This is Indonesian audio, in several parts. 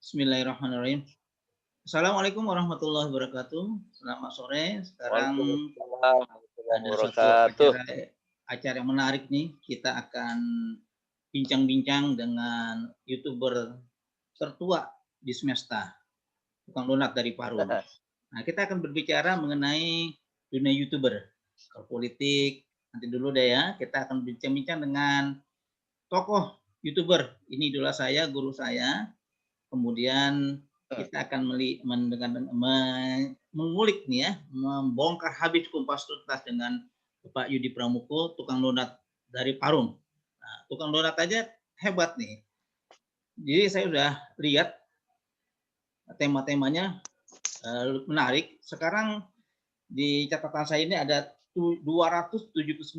Bismillahirrahmanirrahim. Assalamualaikum warahmatullahi wabarakatuh. Selamat sore. Sekarang Waalaikumsalam warahmatullahi ada satu wabarakatuh. acara yang menarik nih. Kita akan bincang-bincang dengan YouTuber tertua di semesta, tukang donat dari Parung. Nah, kita akan berbicara mengenai dunia YouTuber, kalau politik. Nanti dulu deh ya. Kita akan bincang-bincang dengan tokoh YouTuber. Ini idola saya, guru saya. Kemudian kita akan mengulik nih ya, membongkar habis kumpas tuntas dengan Pak Yudi Pramuko, tukang donat dari Parung. Nah, tukang donat aja hebat nih. Jadi saya sudah lihat tema-temanya menarik. Sekarang di catatan saya ini ada 279.000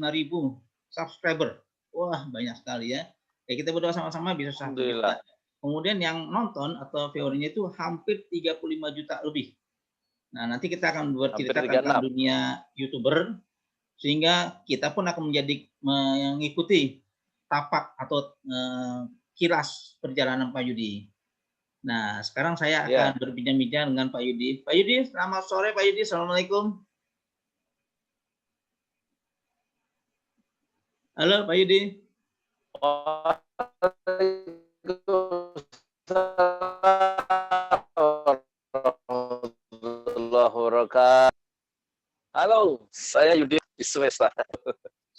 subscriber. Wah, banyak sekali ya. Kita berdoa sama-sama bisa 1 juta. Alhamdulillah. Kemudian yang nonton atau viewernya itu hampir 35 juta lebih. Nah, nanti kita akan Hampir bercerita tentang 36. dunia YouTuber, sehingga kita pun akan mengikuti tapak atau kilas perjalanan Pak Yudi. Nah, sekarang saya Ya. akan berbincang-bincang dengan Pak Yudi. Pak Yudi, selamat sore Pak Yudi. Assalamualaikum. Halo Pak Yudi. Halo, saya Yudi di semesta.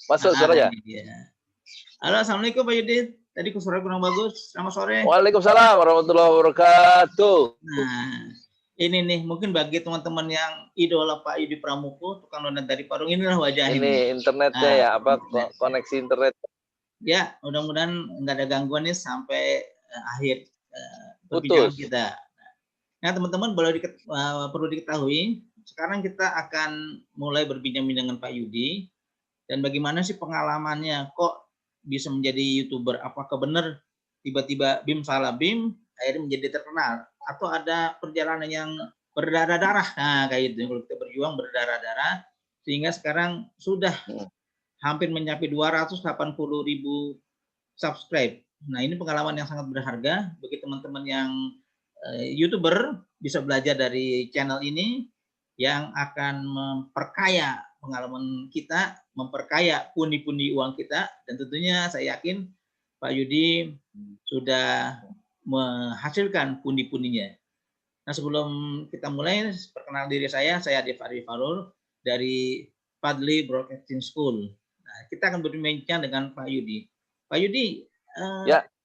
Masuk Nah, suaranya? ini dia. Halo, assalamualaikum Pak Yudi. Tadi suara kurang bagus. Selamat sore. Waalaikumsalam warahmatullahi wabarakatuh. Nah, ini nih mungkin bagi teman-teman yang idola Pak Yudi Pramuko, tukang donat dari Parung, inilah wajah Ini internetnya ya, apa koneksi internet? Ya, mudah-mudahan nggak ada gangguan nih sampai akhir perbincangan Putus. kita. Nah, teman-teman perlu diketahui, sekarang kita akan mulai berbincang-bincang dengan Pak Yudi dan bagaimana sih pengalamannya kok bisa menjadi YouTuber? Apakah benar tiba-tiba BIM salah BIM akhirnya menjadi terkenal atau ada perjalanan yang berdarah-darah? Nah, kayak gitu. Kalau kita berjuang berdarah-darah sehingga sekarang sudah hampir mencapai 280.000 subscribe. Nah, ini pengalaman yang sangat berharga bagi teman-teman yang YouTuber bisa belajar dari channel ini yang akan memperkaya pengalaman kita, memperkaya pundi-pundi uang kita, dan tentunya saya yakin Pak Yudi sudah menghasilkan pundi-pundinya. Nah, sebelum kita mulai, perkenal diri saya Ade Fadli Farul dari Fadli Broadcasting School. Nah, kita akan berbincang dengan Pak Yudi. Pak Yudi,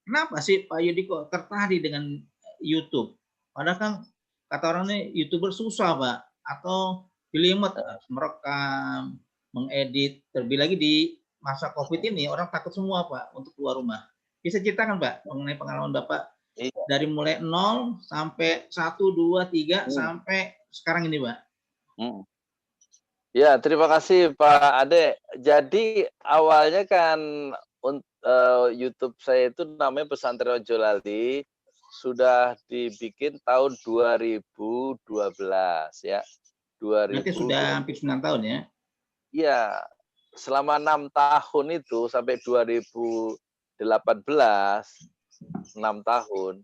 kenapa sih Pak Yudi kok tertarik dengan YouTube? Padahal kan kata orang ini YouTuber susah, Pak, atau jelimet merekam, mengedit. Terlebih lagi di masa COVID ini orang takut semua, Pak, untuk keluar rumah. Bisa ceritakan, Pak, mengenai pengalaman Bapak dari mulai 0 sampai 1, 2, 3 sampai sekarang ini, Pak? Ya, terima kasih Pak Ade. Jadi awalnya kan YouTube saya itu namanya Pesantren Ojo Lali, sudah dibikin tahun 2012 ya. Berarti sudah hampir 9 tahun ya? Iya, selama 6 tahun itu sampai 2018, 6 tahun.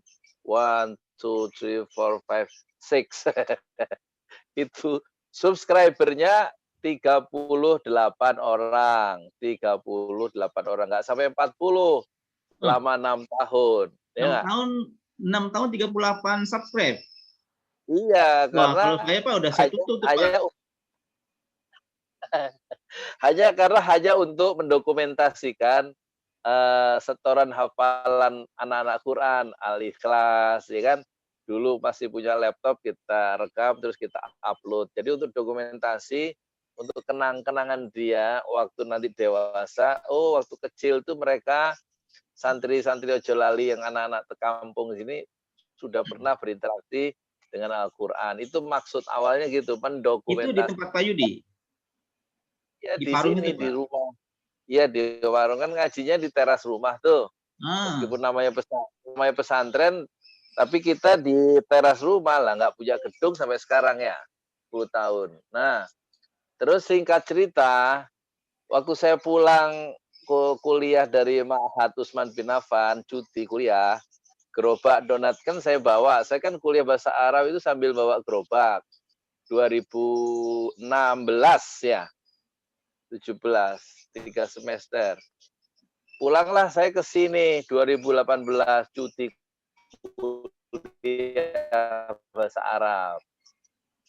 1, 2, 3, 4, 5, 6. Itu subscribernya 38 orang, 38 orang, nggak sampai 40 selama 6 tahun. 6 tahun 38 subscribe? Iya, Wah, karena kalau saya Pak udah saya tutup tuh, Pak. hanya untuk mendokumentasikan setoran hafalan anak-anak Quran, Al-Ikhlas, ya kan. Dulu masih punya laptop, kita rekam, terus kita upload. Jadi untuk dokumentasi, untuk kenang-kenangan dia waktu nanti dewasa, waktu kecil tuh mereka santri-santri Ojo Lali yang anak-anak kampung sini sudah pernah berinteraksi dengan Al-Quran. Itu maksud awalnya gitu, mendokumentasi. Itu di tempat Pak Yudi? Ya di sini, di rumah. Iya, di warung kan ngajinya di teras rumah tuh. Meskipun namanya pesantren, tapi kita di teras rumah lah, nggak punya gedung sampai sekarang ya, 10 tahun. Nah, terus singkat cerita, waktu saya pulang kuliah dari Ma'had Utsman bin Affan, cuti kuliah, gerobak donat kan saya bawa. Saya kan kuliah bahasa Arab itu sambil bawa gerobak. 2016 ya, 17, 3 semester. Pulanglah saya ke sini 2018 cuti kuliah bahasa Arab.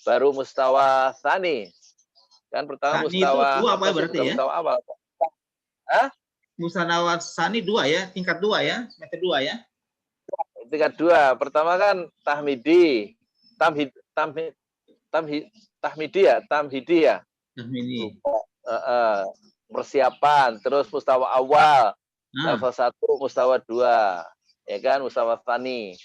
Baru mustawa tsani. Kan pertama Sani itu mustawa 2 apa apa sih? berarti Bukan ya? mustawa awal. Hah? Musanawar Sani 2 ya, tingkat 2 ya, semester 2 ya? Tingkat 2. Pertama kan tahmidi. Tamhid tamhid tamhid tahmidi ya, tamhidi ya. Tahmidi. Persiapan, terus mustawa awal, Nah, level 1, mustawa 2, ya kan, mustawa tsani.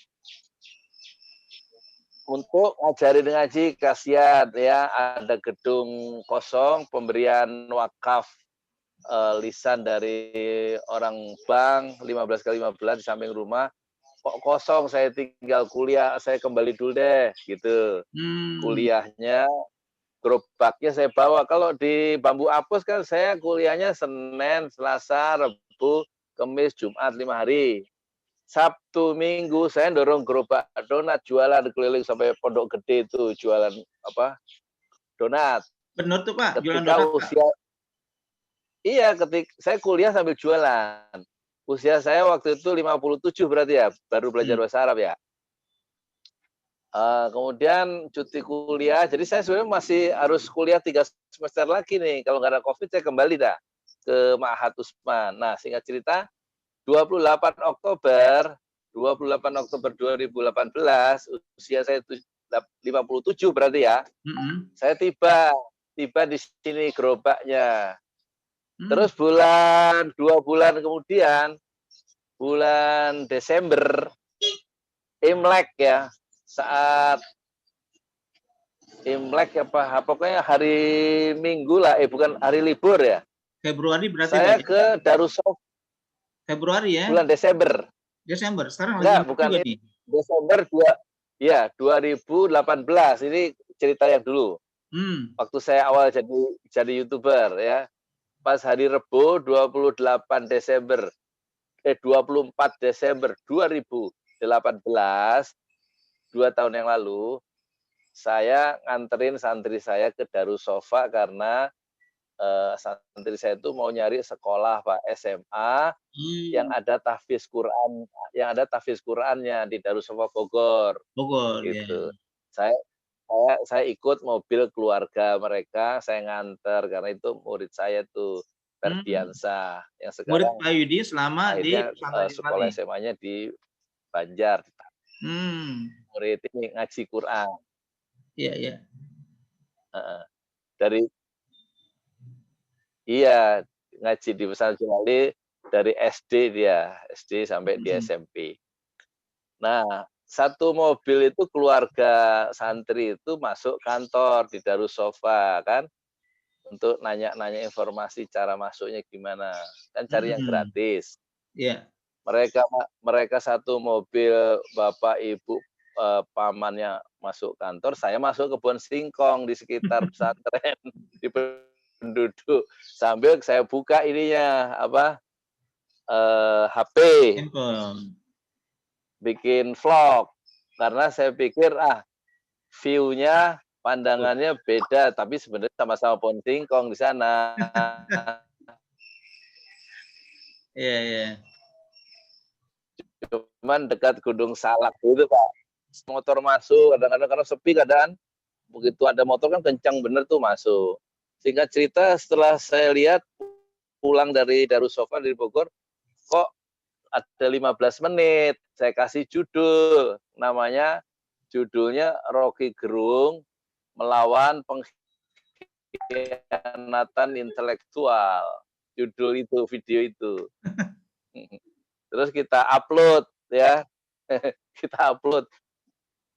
Untuk ngajarin ngaji kasihan ya, ada gedung kosong pemberian wakaf lisan dari orang bank 15 kali 15 di samping rumah. Kok kosong, saya tinggal kuliah, saya kembali dulu deh gitu. Kuliahnya gerobaknya saya bawa. Kalau di Bambu Apus kan saya kuliahnya Senin, Selasa, Rabu, Kamis, Jumat 5 hari. Sabtu Minggu saya dorong gerobak donat jualan keliling sampai Pondok Gede itu jualan apa? Donat. benar tuh Pak, jualan Ketika donat Pak. usia saya kuliah sambil jualan. Usia saya waktu itu 57 berarti ya, baru belajar bahasa Arab ya. Kemudian cuti kuliah, jadi saya sebenarnya masih harus kuliah 3 semester lagi nih. Kalau nggak ada COVID saya kembali dah ke Ma'had Usman. Nah, singkat cerita 28 Oktober 2018, usia saya 57 berarti ya. Saya tiba di sini gerobaknya. Terus 2 bulan kemudian, bulan Desember, Imlek ya, saat Imlek apa pokoknya hari Minggu lah, bukan hari libur ya. Februari berarti Pak Saya ya? ke Darussofa Februari ya? bulan Desember. Desember. Sekarang lagi Enggak, Imlek bukan juga ini. nih. Desember 2018. Ini cerita yang dulu. Waktu saya awal jadi YouTuber ya. Pas hari Rebo 24 Desember 2018, 2 tahun yang lalu, saya nganterin santri saya ke Darussofa karena santri saya itu mau nyari sekolah Pak SMA yang ada tahfiz Qurannya di Darussofa Bogor. Bogor ya. Gitu. Saya ikut mobil keluarga mereka, saya nganter karena itu murid saya tuh Ferdiansyah yang Murid sekarang Pak Yudi selama di akhirnya pesantren sekolah Islamiyah. SMA-nya di Banjar. Murid ini ngaji Quran. Iya, iya. Iya, ngaji di pesantren Cilali dari SD sampai di SMP. Nah, satu mobil itu keluarga santri itu masuk kantor di Darussofa kan untuk nanya-nanya informasi cara masuknya gimana. Kan cari yang gratis. Iya. Mereka satu mobil bapak ibu pamannya masuk kantor, saya masuk kebun singkong di sekitar pesantren di penduduk sambil saya buka ininya HP bikin vlog karena saya pikir view-nya pandangannya beda tapi sebenarnya sama-sama pohon singkong di sana. Iya, iya. Cuman dekat Gunung Salak gitu Pak. Motor masuk kadang-kadang karena sepi kadang begitu ada motor kan kencang bener tuh masuk. Singkat cerita setelah saya lihat pulang dari Darussofa dari Bogor kok ada 15 menit saya kasih judul judulnya Rocky Gerung melawan pengkhianatan intelektual, judul itu video itu. Terus kita upload ya. Kita upload.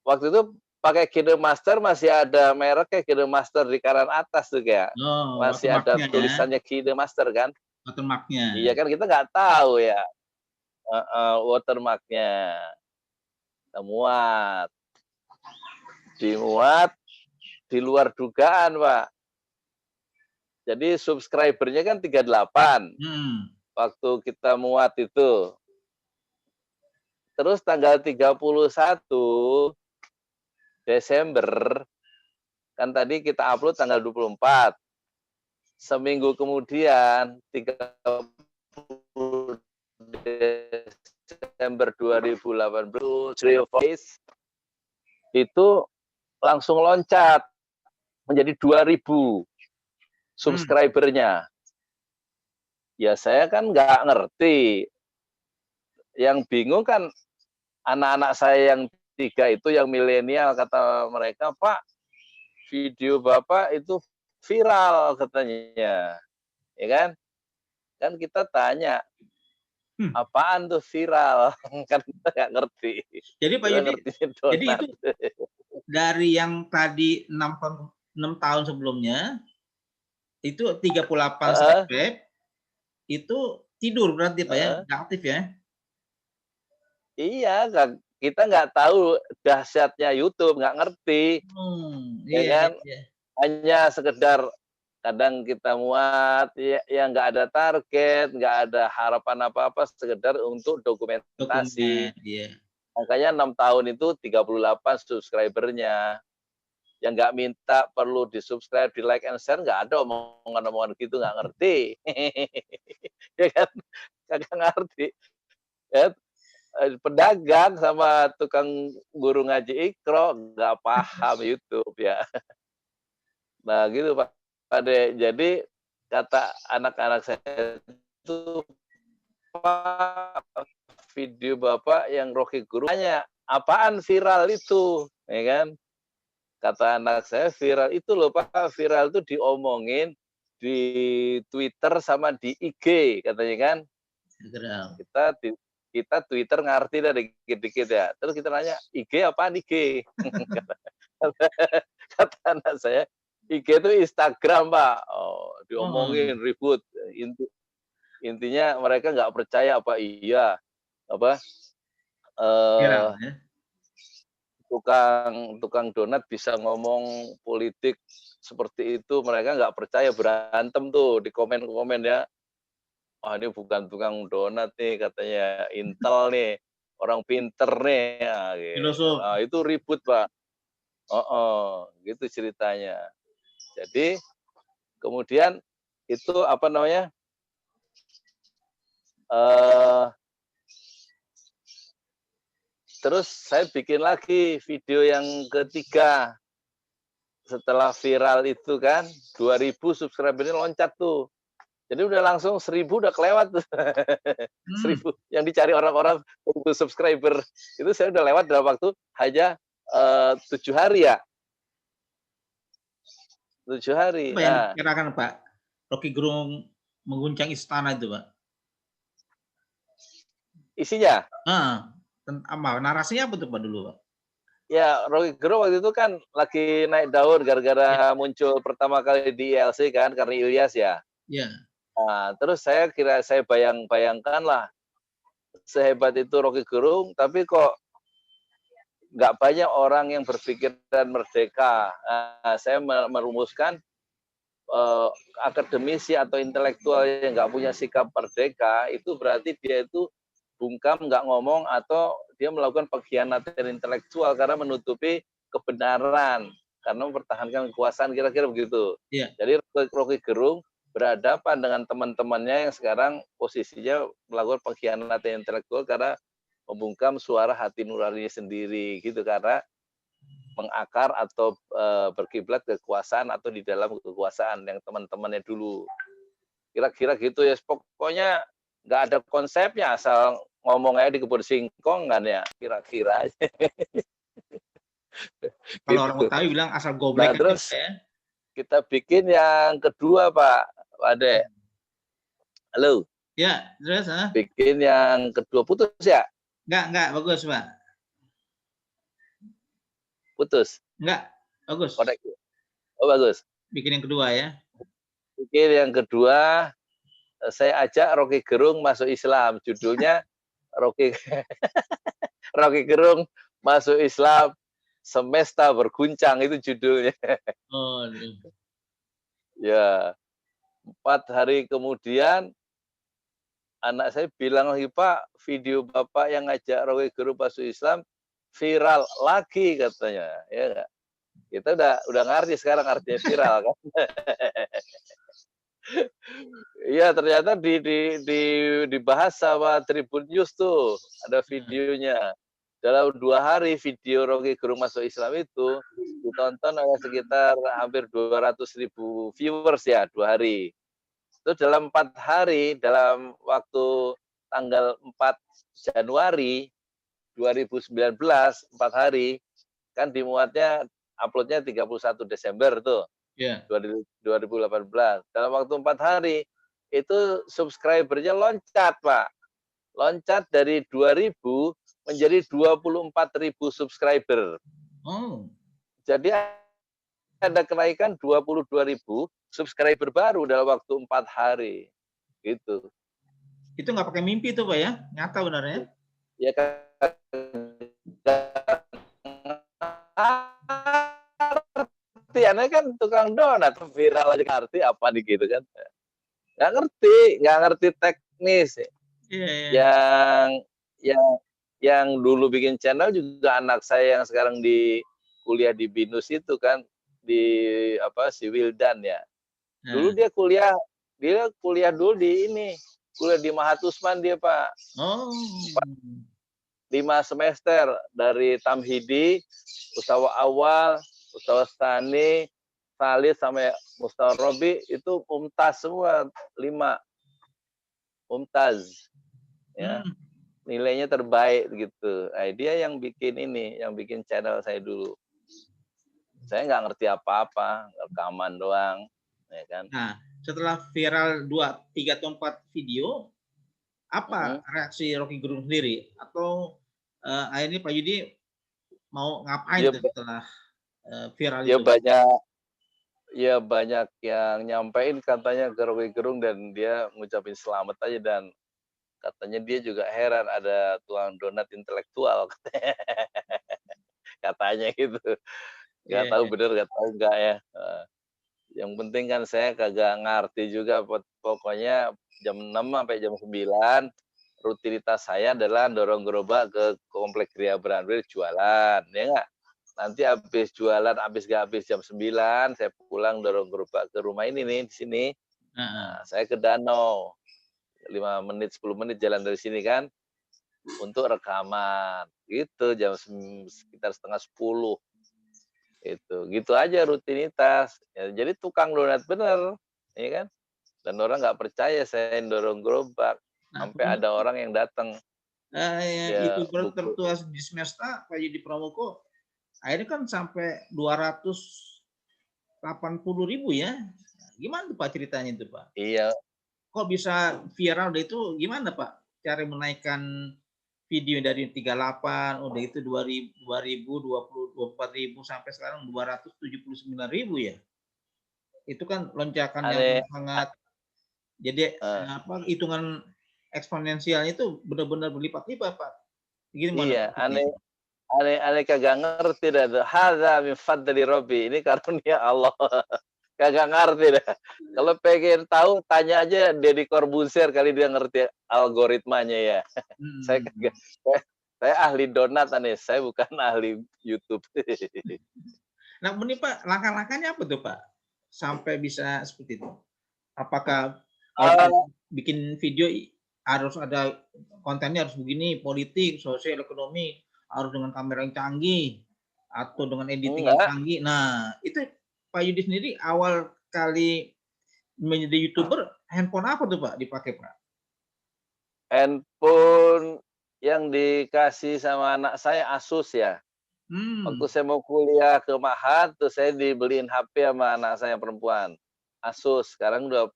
Waktu itu pakai KineMaster masih ada mereknya KineMaster di kanan atas tuh kayak. Masih ada tulisannya KineMaster kan. Watermarknya. Iya kan kita nggak tahu ya. Watermarknya. Dimuat di luar dugaan Pak. Jadi subscribernya kan 38. Waktu kita muat itu Terus tanggal 31 Desember, kan tadi kita upload tanggal 24. Seminggu kemudian 30 Desember 2018 itu langsung loncat menjadi 2.000 subscribernya. Ya saya kan nggak ngerti. Yang bingung kan anak-anak saya yang 3 itu yang milenial, kata mereka, Pak, video Bapak itu viral katanya. Ya kan? Kan kita tanya, apaan tuh viral? Kan kita nggak ngerti. Jadi Pak Kita Yudi, ngertinya jadi donat. itu dari yang tadi 6 tahun sebelumnya itu 38 subscribe itu tidur berarti Pak ya, nggak aktif ya? Iya, kita nggak tahu dahsyatnya YouTube, nggak ngerti, ya Iya, kan? iya. Hanya sekedar kadang kita muat, ya nggak ada target, nggak ada harapan apa-apa, sekedar untuk dokumentasi. Dokumen, iya. Makanya 6 tahun itu 38 subscribernya. Yang nggak minta perlu di-subscribe, di-like and share, nggak ada omongan-omongan gitu, nggak ngerti. Ya kan? Kagak ngerti. Ya, pedagang sama tukang guru ngaji Iqra nggak paham YouTube ya. Nah gitu Pak Ade. Jadi kata anak-anak saya itu, Pak, video Bapak yang Rocky Guru tanya, apaan viral itu? Ya kan? Kata anak saya, viral itu loh Pak, viral itu diomongin di Twitter sama di IG katanya kan. Kita Twitter ngerti dah dikit-dikit ya. Terus kita nanya, IG apaan IG? Kata anak saya, IG itu Instagram Pak. Oh, diomongin ribut. Intinya mereka nggak percaya apa iya apa tukang donat bisa ngomong politik seperti itu. Mereka nggak percaya, berantem tuh di komen-komen ya. Wah, ini bukan tukang donat nih, katanya Intel nih, orang pinter nih, ya, gitu. Nah, itu ribut Pak. Gitu ceritanya. Jadi kemudian itu apa namanya? Terus saya bikin lagi video yang ketiga. Setelah viral itu kan, 2.000 subscribernya loncat tuh. Jadi udah langsung 1.000 udah kelewat tuh. 1.000 yang dicari orang-orang untuk subscriber. Itu saya udah lewat dalam waktu hanya 7 hari ya. 7 hari. Apa yang dikatakan Pak? Rocky Gerung mengguncang istana itu Pak? Isinya? Narasinya apa tuh Pak dulu Pak? Ya, Rocky Gerung waktu itu kan lagi naik daun gara-gara muncul pertama kali di ILC kan, karena Ilyas ya. Iya. Nah, terus saya bayangkan lah, sehebat itu Rocky Gerung, tapi kok nggak banyak orang yang berpikiran merdeka. Nah, saya merumuskan akademisi atau intelektual yang nggak punya sikap merdeka, itu berarti dia itu bungkam, nggak ngomong, atau dia melakukan pengkhianatan intelektual karena menutupi kebenaran, karena mempertahankan kekuasaan, kira-kira begitu. Iya. Jadi Rocky Gerung berhadapan dengan teman-temannya yang sekarang posisinya melakukan pengkhianatan intelektual karena membungkam suara hati nuraninya sendiri, gitu, karena mengakar atau berkiblat kekuasaan atau di dalam kekuasaan yang teman-temannya dulu. Kira-kira gitu ya. Pokoknya nggak ada konsepnya, asal ngomong aja di kebun singkong kan ya, kira-kira. Kalau orang Betawi bilang asal goblek. Nah, terus kita bikin yang kedua Pak Ade. Halo. Ya, terus bikin yang kedua. Putus ya? Enggak, bagus Pak. Putus? Enggak, bagus. Oh, bagus. Bikin yang kedua ya. Bikin yang kedua, saya ajak Rocky Gerung masuk Islam. Judulnya Rocky Gerung masuk Islam, semesta berguncang, itu judulnya. Ya, 4 hari kemudian anak saya bilang lagi, "Pak, video Bapak yang ngajak Rocky Gerung masuk Islam viral lagi," katanya, ya nggak? Kita udah ngerti sekarang artinya viral kan. Iya, ternyata dibahas sama Tribun News tuh, ada Nah, videonya. Dalam 2 hari video Rocky Gerung masuk Islam itu ditonton oleh sekitar hampir 200.000 viewers ya, 2 hari. Itu dalam 4 hari, dalam waktu tanggal 4 Januari 2019, 4 hari, kan dimuatnya upload-nya 31 Desember tuh, ya. 2018. Dalam waktu 4 hari, itu subscriber-nya loncat, Pak. Loncat dari 2.000 menjadi 24.000 subscriber. Oh, Jadi ada kenaikan 22.000 subscriber baru dalam waktu 4 hari. Gitu. itu nggak pakai mimpi tuh Pak ya? Nyata benernya? Ya kan ngerti, aneh kan tukang donat viral aja ngerti apa nih gitu kan. Nggak ngerti teknis. Iya, iya. Yang yang yang dulu bikin channel juga anak saya yang sekarang di kuliah di BINUS itu kan, di apa, si Wildan ya. Dulu Nah, dia kuliah dulu di ini, kuliah di Mahat Usman dia, Pak. oh, 5 semester dari Tamhidi, Mustawa Awal, Mustawa Tsani, Thalits sampai Mustawa Robi itu mumtaz semua 5 mumtaz ya. hmm. Nilainya terbaik gitu. Nah, dia yang bikin ini, yang bikin channel saya dulu. Saya nggak ngerti apa-apa, rekaman doang, ya kan. Nah, setelah viral 2, 3 atau 4 video, apa reaksi Rocky Gerung sendiri? Atau akhirnya Pak Yudi mau ngapain Ya, tuh setelah viral ya itu? banyak ya banyak yang nyampein katanya ke Rocky Gerung dan dia ngucapin selamat aja dan katanya dia juga heran ada tukang donat intelektual katanya gitu. Nggak Iya, tahu iya. bener, nggak tahu enggak ya. Yang penting kan saya kagak ngerti juga, pokoknya jam 6 sampai jam 9 rutinitas saya adalah dorong gerobak ke Komplek Gria Branwil jualan, ya nggak? Nanti habis jualan, habis nggak habis jam 9, saya pulang dorong gerobak ke rumah ini nih, di sini. Heeh. Nah, saya ke danau, 5 menit, 10 menit jalan dari sini kan, untuk rekaman. Gitu, sekitar setengah 10. Gitu aja rutinitas. Ya, jadi tukang donat bener, ya kan? Dan orang nggak percaya saya dorong gerobak, Nah, sampai ada orang yang datang, dia YouTuber pukul. tertua di semesta Pak Yudi Pramoko akhirnya kan sampai 280.000 ya. Gimana tuh Pak ceritanya itu Pak? Iya, Kok bisa viral deh itu gimana Pak? Cara menaikkan video dari 38 udah itu 2000, 24.000 sampai sekarang 279.000 ya. Itu kan lonjakan yang aneh, sangat jadi eh, apa hitungan eksponensialnya itu benar-benar berlipat-lipat Pak. Gimana iya, Pak maksudnya itu? aneh kagak ngerti dah tuh, hadza min fadli Rabbi, ini karunia Allah. Kagak ngerti dah. Kalau pengen tahu tanya aja Deddy Corbuzier kali dia ngerti algoritmanya ya. Saya Hmm. kagak saya ahli donat aneh, saya bukan ahli YouTube. Nah, ini Pak, langkah-langkahnya apa tuh Pak? Sampai bisa seperti itu. Apakah kalau Eee, bikin video harus ada kontennya harus begini, politik, sosial, ekonomi, harus dengan kamera yang canggih atau dengan editing yang enggak, canggih. Nah, itu Pak Yudi sendiri awal kali menjadi YouTuber, handphone apa tuh Pak dipakai Pak? handphone yang dikasih sama anak saya Asus ya. Waktu Hmm. saya mau kuliah ke Mahat, terus saya dibeliin HP sama anak saya perempuan, Asus. Sekarang udah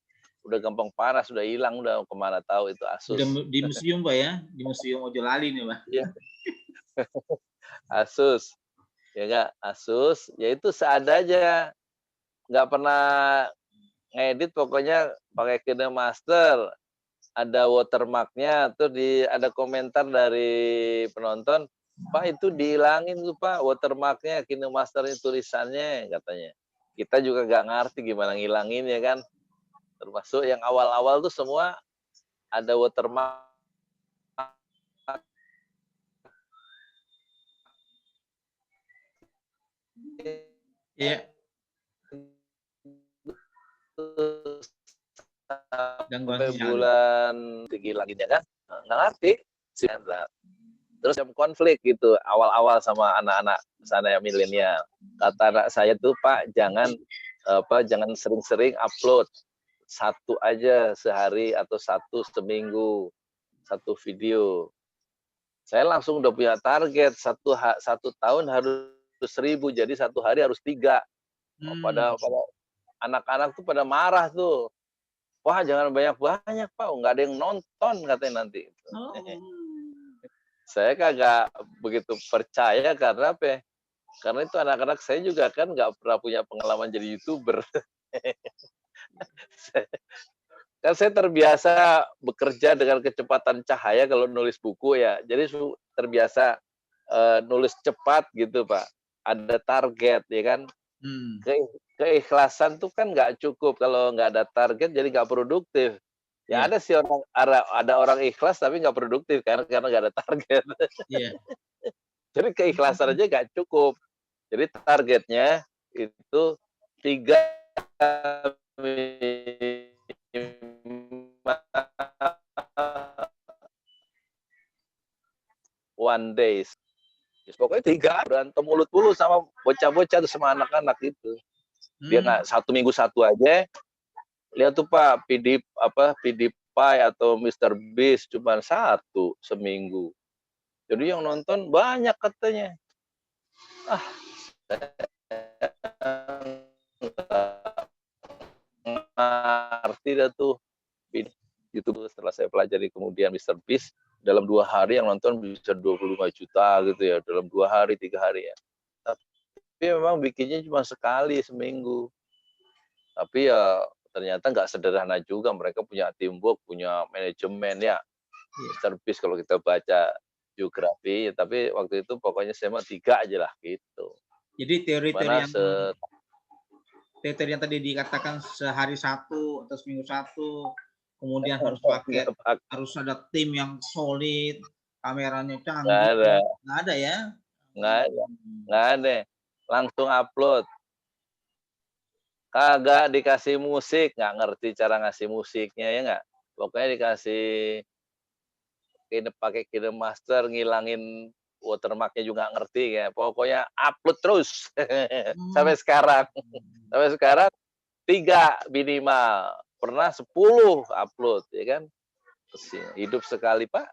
gampang panas, udah hilang, udah kemana tahu itu Udah Asus. di museum Pak ya, di museum Ojolali nih Pak. Iya, Asus, ya nggak, Asus, ya itu seadanya, nggak pernah ngedit, pokoknya pakai KineMaster, ada watermark-nya, tuh ada komentar dari penonton, "Pak itu dihilangin tuh Pak watermark-nya, KineMaster-nya tulisannya," katanya. Kita juga nggak ngerti gimana ngilangin ya kan, termasuk yang awal-awal tuh semua ada watermark. Iya. Gangguan Sampai sinyal. bulan gila gitu kan, nggak ngerti. Terus yang konflik gitu awal-awal sama anak-anak sana yang milenial. Kata anak saya tuh, Pak, jangan sering-sering upload, satu aja sehari atau satu seminggu, satu video. Saya langsung udah punya target satu tahun harus 1.000, jadi satu hari harus 3. Pada anak-anak tuh pada marah tuh. Wah, jangan banyak-banyak, Pak, nggak ada yang nonton katanya nanti. Oh. Saya kagak begitu percaya karena apa ya? Karena itu anak-anak saya juga kan nggak pernah punya pengalaman jadi YouTuber. Kan saya terbiasa bekerja dengan kecepatan cahaya kalau nulis buku ya. Jadi terbiasa nulis cepat gitu, Pak. Ada target ya kan. Keikhlasan tuh kan nggak cukup kalau nggak ada target, jadi nggak produktif. Ya ada sih ada orang ikhlas tapi nggak produktif karena nggak ada target. Iya. Jadi keikhlasan aja nggak cukup. Jadi targetnya itu 3 one days. Pokoknya 3 berantem mulut-mulut sama bocah-bocah sama anak-anak itu. Dia nggak 1 minggu 1 aja. Lihat tuh Pak, PewDiePie atau Mr. Beast cuma 1 seminggu. Jadi yang nonton banyak katanya. Ah, ngerti dah tuh. YouTube setelah saya pelajari kemudian Mr. Beast, dalam 2 hari yang nonton bisa 25 juta gitu ya, dalam 2 hari, 3 hari ya. Tapi memang bikinnya cuma sekali seminggu. Tapi ya ternyata nggak sederhana juga, mereka punya teamwork, punya manajemen ya. Mr. Beast kalau kita baca biografi, tapi waktu itu pokoknya saya mah 3 aja lah gitu. Jadi teori-teori Mana yang tadi dikatakan sehari 1 atau seminggu 1, kemudian harus ada tim yang solid, kameranya canggih, nggak ada ya? Nggak ada. Langsung upload. Kagak dikasih musik, nggak ngerti cara ngasih musiknya ya nggak. Pokoknya dikasih pakai KineMaster, ngilangin watermark-nya juga nggak ngerti ya. Pokoknya upload terus sampai sekarang. Sampai sekarang 3 minimal. Pernah 10 upload ya kan. Hidup sekali, Pak.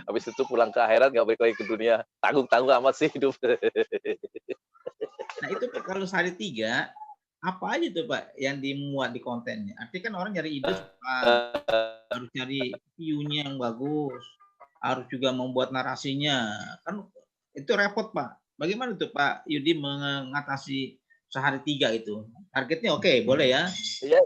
Habis itu pulang ke akhirat nggak balik lagi ke dunia. Tanggung-tanggung amat sih hidup. Nah itu kalau sehari 3, apa aja tuh Pak yang dimuat di kontennya? Artinya kan orang nyari ide harus nyari view-nya yang bagus, harus juga membuat narasinya. Kan itu repot Pak. Bagaimana tuh Pak Yudi mengatasi sehari 3 itu? Targetnya oke, boleh ya? Iya.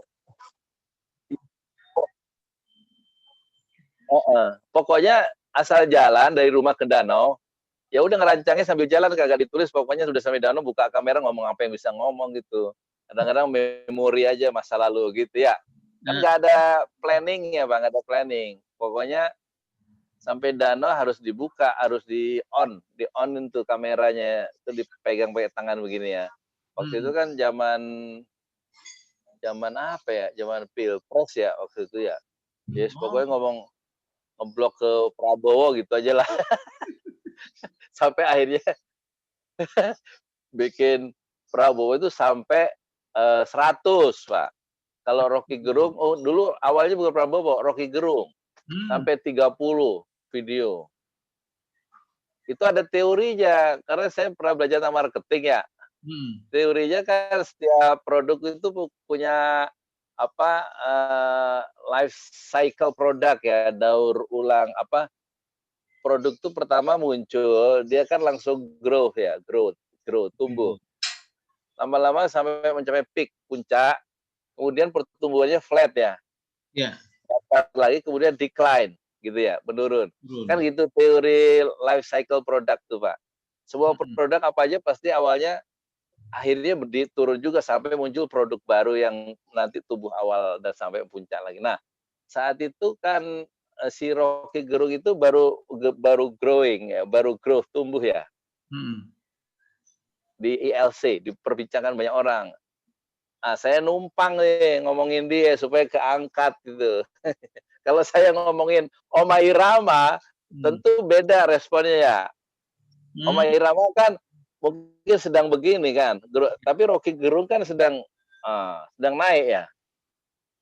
Pokoknya asal jalan dari rumah ke danau, ya udah ngerancangnya sambil jalan, kagak ditulis, pokoknya sudah sampai danau buka kamera ngomong apa yang bisa ngomong gitu. Kadang-kadang memori aja masa lalu gitu ya. Kan nggak ada planning ya Bang, nggak ada planning. Pokoknya sampai danau harus dibuka, harus di on itu kameranya, itu dipegang pakai tangan begini ya. Waktu itu kan zaman apa ya, zaman pilpres ya waktu itu ya. Yes, pokoknya ngeblok ke Prabowo gitu aja lah. Sampai akhirnya bikin Prabowo itu sampai 100 Pak. Kalau Rocky Gerung, dulu awalnya bukan Prabowo, Rocky Gerung. Sampai 30 video. Itu ada teorinya, karena saya pernah belajar tentang marketing ya. Teorinya kan setiap produk itu punya life cycle produk ya, daur ulang produk itu pertama muncul, dia kan langsung grow, tumbuh. Lama-lama sampai mencapai peak, puncak, kemudian pertumbuhannya flat ya. Iya. Dapat lagi kemudian decline gitu ya, menurun. Kan gitu teori life cycle produk tuh Pak. Semua produk apa aja pasti awalnya akhirnya turun juga sampai muncul produk baru yang nanti tumbuh awal dan sampai puncak lagi. Nah, saat itu kan si Rocky Gerung itu baru growing ya, baru growth, tumbuh ya Hmm. di ILC, diperbincangkan banyak orang. Ah, saya numpang nih ngomongin dia supaya keangkat gitu. Kalau saya ngomongin Oma Irama, Hmm. tentu beda responnya ya. Oma Hmm. Irama kan mungkin sedang begini kan, tapi Rocky Gerung kan sedang naik ya.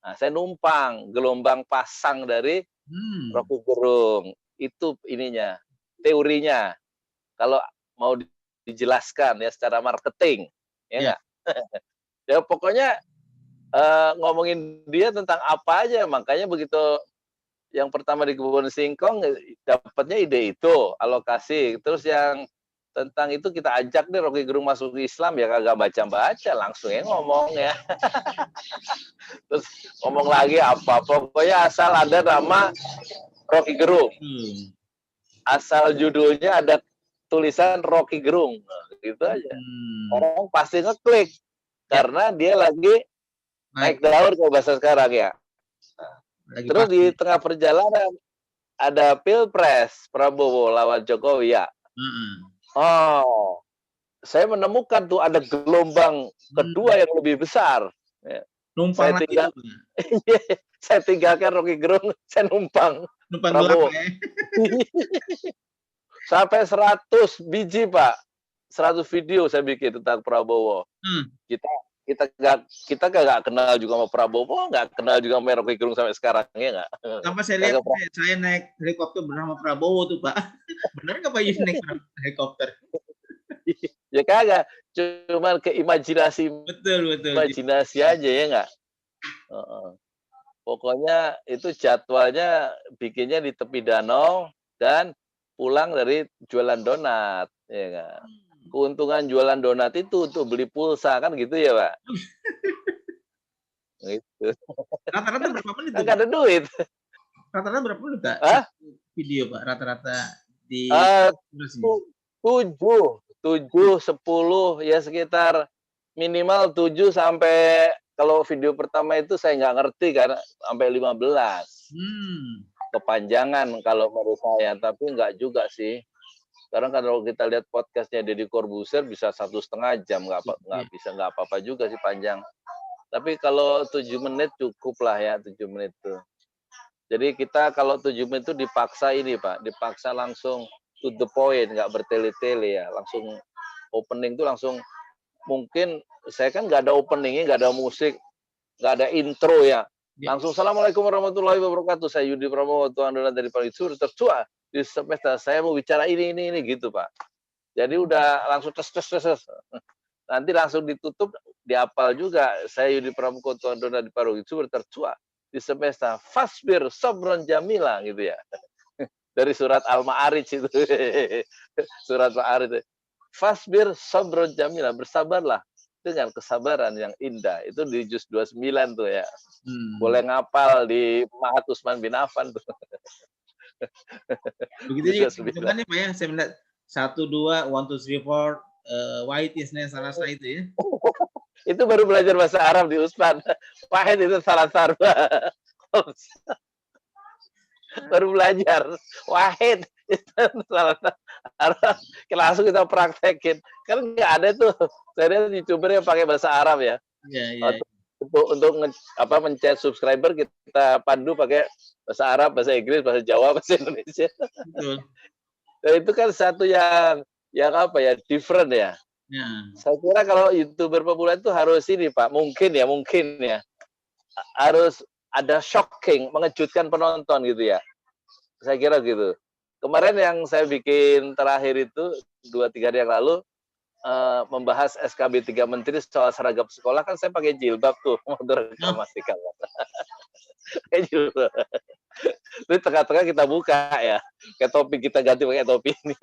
Nah, saya numpang gelombang pasang dari Hmm. Rocky Gerung. Itu ininya, teorinya. Kalau mau dijelaskan ya secara marketing, ya Ya. nggak? Ya pokoknya ngomongin dia tentang apa aja, makanya begitu yang pertama di kebun singkong dapatnya ide itu, alokasi. Terus yang tentang itu kita ajak deh Rocky Gerung masuk Islam, ya kagak baca-baca, langsung ya ngomong ya. Terus ngomong lagi apa, pokoknya asal ada nama Rocky Gerung. Hmm. Asal judulnya ada tulisan Rocky Gerung. Nah, gitu aja. Hmm. Orang pasti ngeklik. Ya. Karena dia lagi naik Naik daun kalau bahasa sekarang ya. lagi Terus pas. di tengah perjalanan ada Pilpres Prabowo lawan Jokowi ya. Hmm. Oh, saya menemukan tuh ada gelombang kedua Hmm. yang lebih besar. Ya. Numpang Saya lagi tinggal, tuh. saya tinggalkan Rocky Gerung, saya numpang Numpang gelap Prabowo. ya. Sampai 100 biji Pak, 100 video saya bikin tentang Prabowo. Hmm. Kita kita nggak kenal juga sama Prabowo, nggak kenal juga sama Rocky Gerung sampai sekarang, ya nggak? Sampai saya lihat Kagak pernah. saya naik helikopter bersama Prabowo tuh Pak. Bener nggak Pak Yus naik helikopter? Ya kagak, cuman ke imajinasi Betul betul. imajinasi aja ya nggak? Heeh. Pokoknya itu jadwalnya bikinnya di tepi danau dan pulang dari jualan donat, ya nggak? Keuntungan jualan donat itu untuk beli pulsa kan gitu ya Pak? Gitu. Rata-rata Kan berapa menit kan tuh nggak Pak? ada duit. Rata-rata berapa menit Kak? Hah? Satu video Pak rata-rata di Eh, durasinya. 10, ya sekitar minimal 7 sampai kalau video pertama itu saya nggak ngerti karena sampai 15. Hmm. Kepanjangan kalau menurut saya, tapi nggak juga sih. Sekarang kalau kita lihat podcastnya Deddy Corbuzier bisa 1,5 jam, nggak Iya. bisa nggak apa-apa juga sih panjang. Tapi kalau 7 menit cukup lah ya 7 menit tuh. Jadi kita kalau 7 menit itu dipaksa ini Pak, dipaksa langsung to the point, nggak bertele-tele ya, langsung opening tuh langsung mungkin saya kan nggak ada openingnya, nggak ada musik, nggak ada intro ya. Ya. Langsung Assalamualaikum warahmatullahi wabarakatuh. Saya Yudi Prabowo, Tuan Donat dari Palisur tertua di semesta. Saya mau bicara ini gitu Pak. Jadi udah langsung tes. Nanti langsung ditutup, dihafal juga. Saya Yudi Pramuko, Tuan Donat di Palisur tertua di semesta. Fasbir Sobron Jamila gitu ya. Dari surat Al-Ma'arij itu. Surat Ma'arij. Fasbir Sobron Jamila, bersabarlah dengan kesabaran yang indah. Itu di juz 29 tuh ya. Boleh Hmm. ngapal di Mahat Usman bin Affan tuh. Begitu Juz juga 29. hitungannya Pak ya. Saya melihat 1 2 1 2 3 4 White is Salasa itu ya. Itu baru belajar bahasa Arab di Usman. Wahid itu salah sarba. Baru belajar. Wahid itu salah Arab. Langsung kita praktekin. Kan nggak ada tuh. Saya lihat YouTuber yang pakai bahasa Arab ya. Iya iya. Untuk mencet subscriber kita pandu pakai bahasa Arab, bahasa Inggris, bahasa Jawa, bahasa Indonesia. Betul. Nah, itu kan satu yang apa ya, different ya. Ya. Saya kira kalau YouTuber populer itu harus ini Pak, mungkin ya, harus ada shocking, mengejutkan penonton gitu ya. Saya kira gitu. Kemarin yang saya bikin terakhir itu 2-3 hari yang lalu membahas SKB 3 Menteri soal seragam sekolah, kan saya pakai jilbab tuh untuk reklamasikan. Terus tengah-tengah kita buka ya, kayak topi kita ganti pakai topi ini.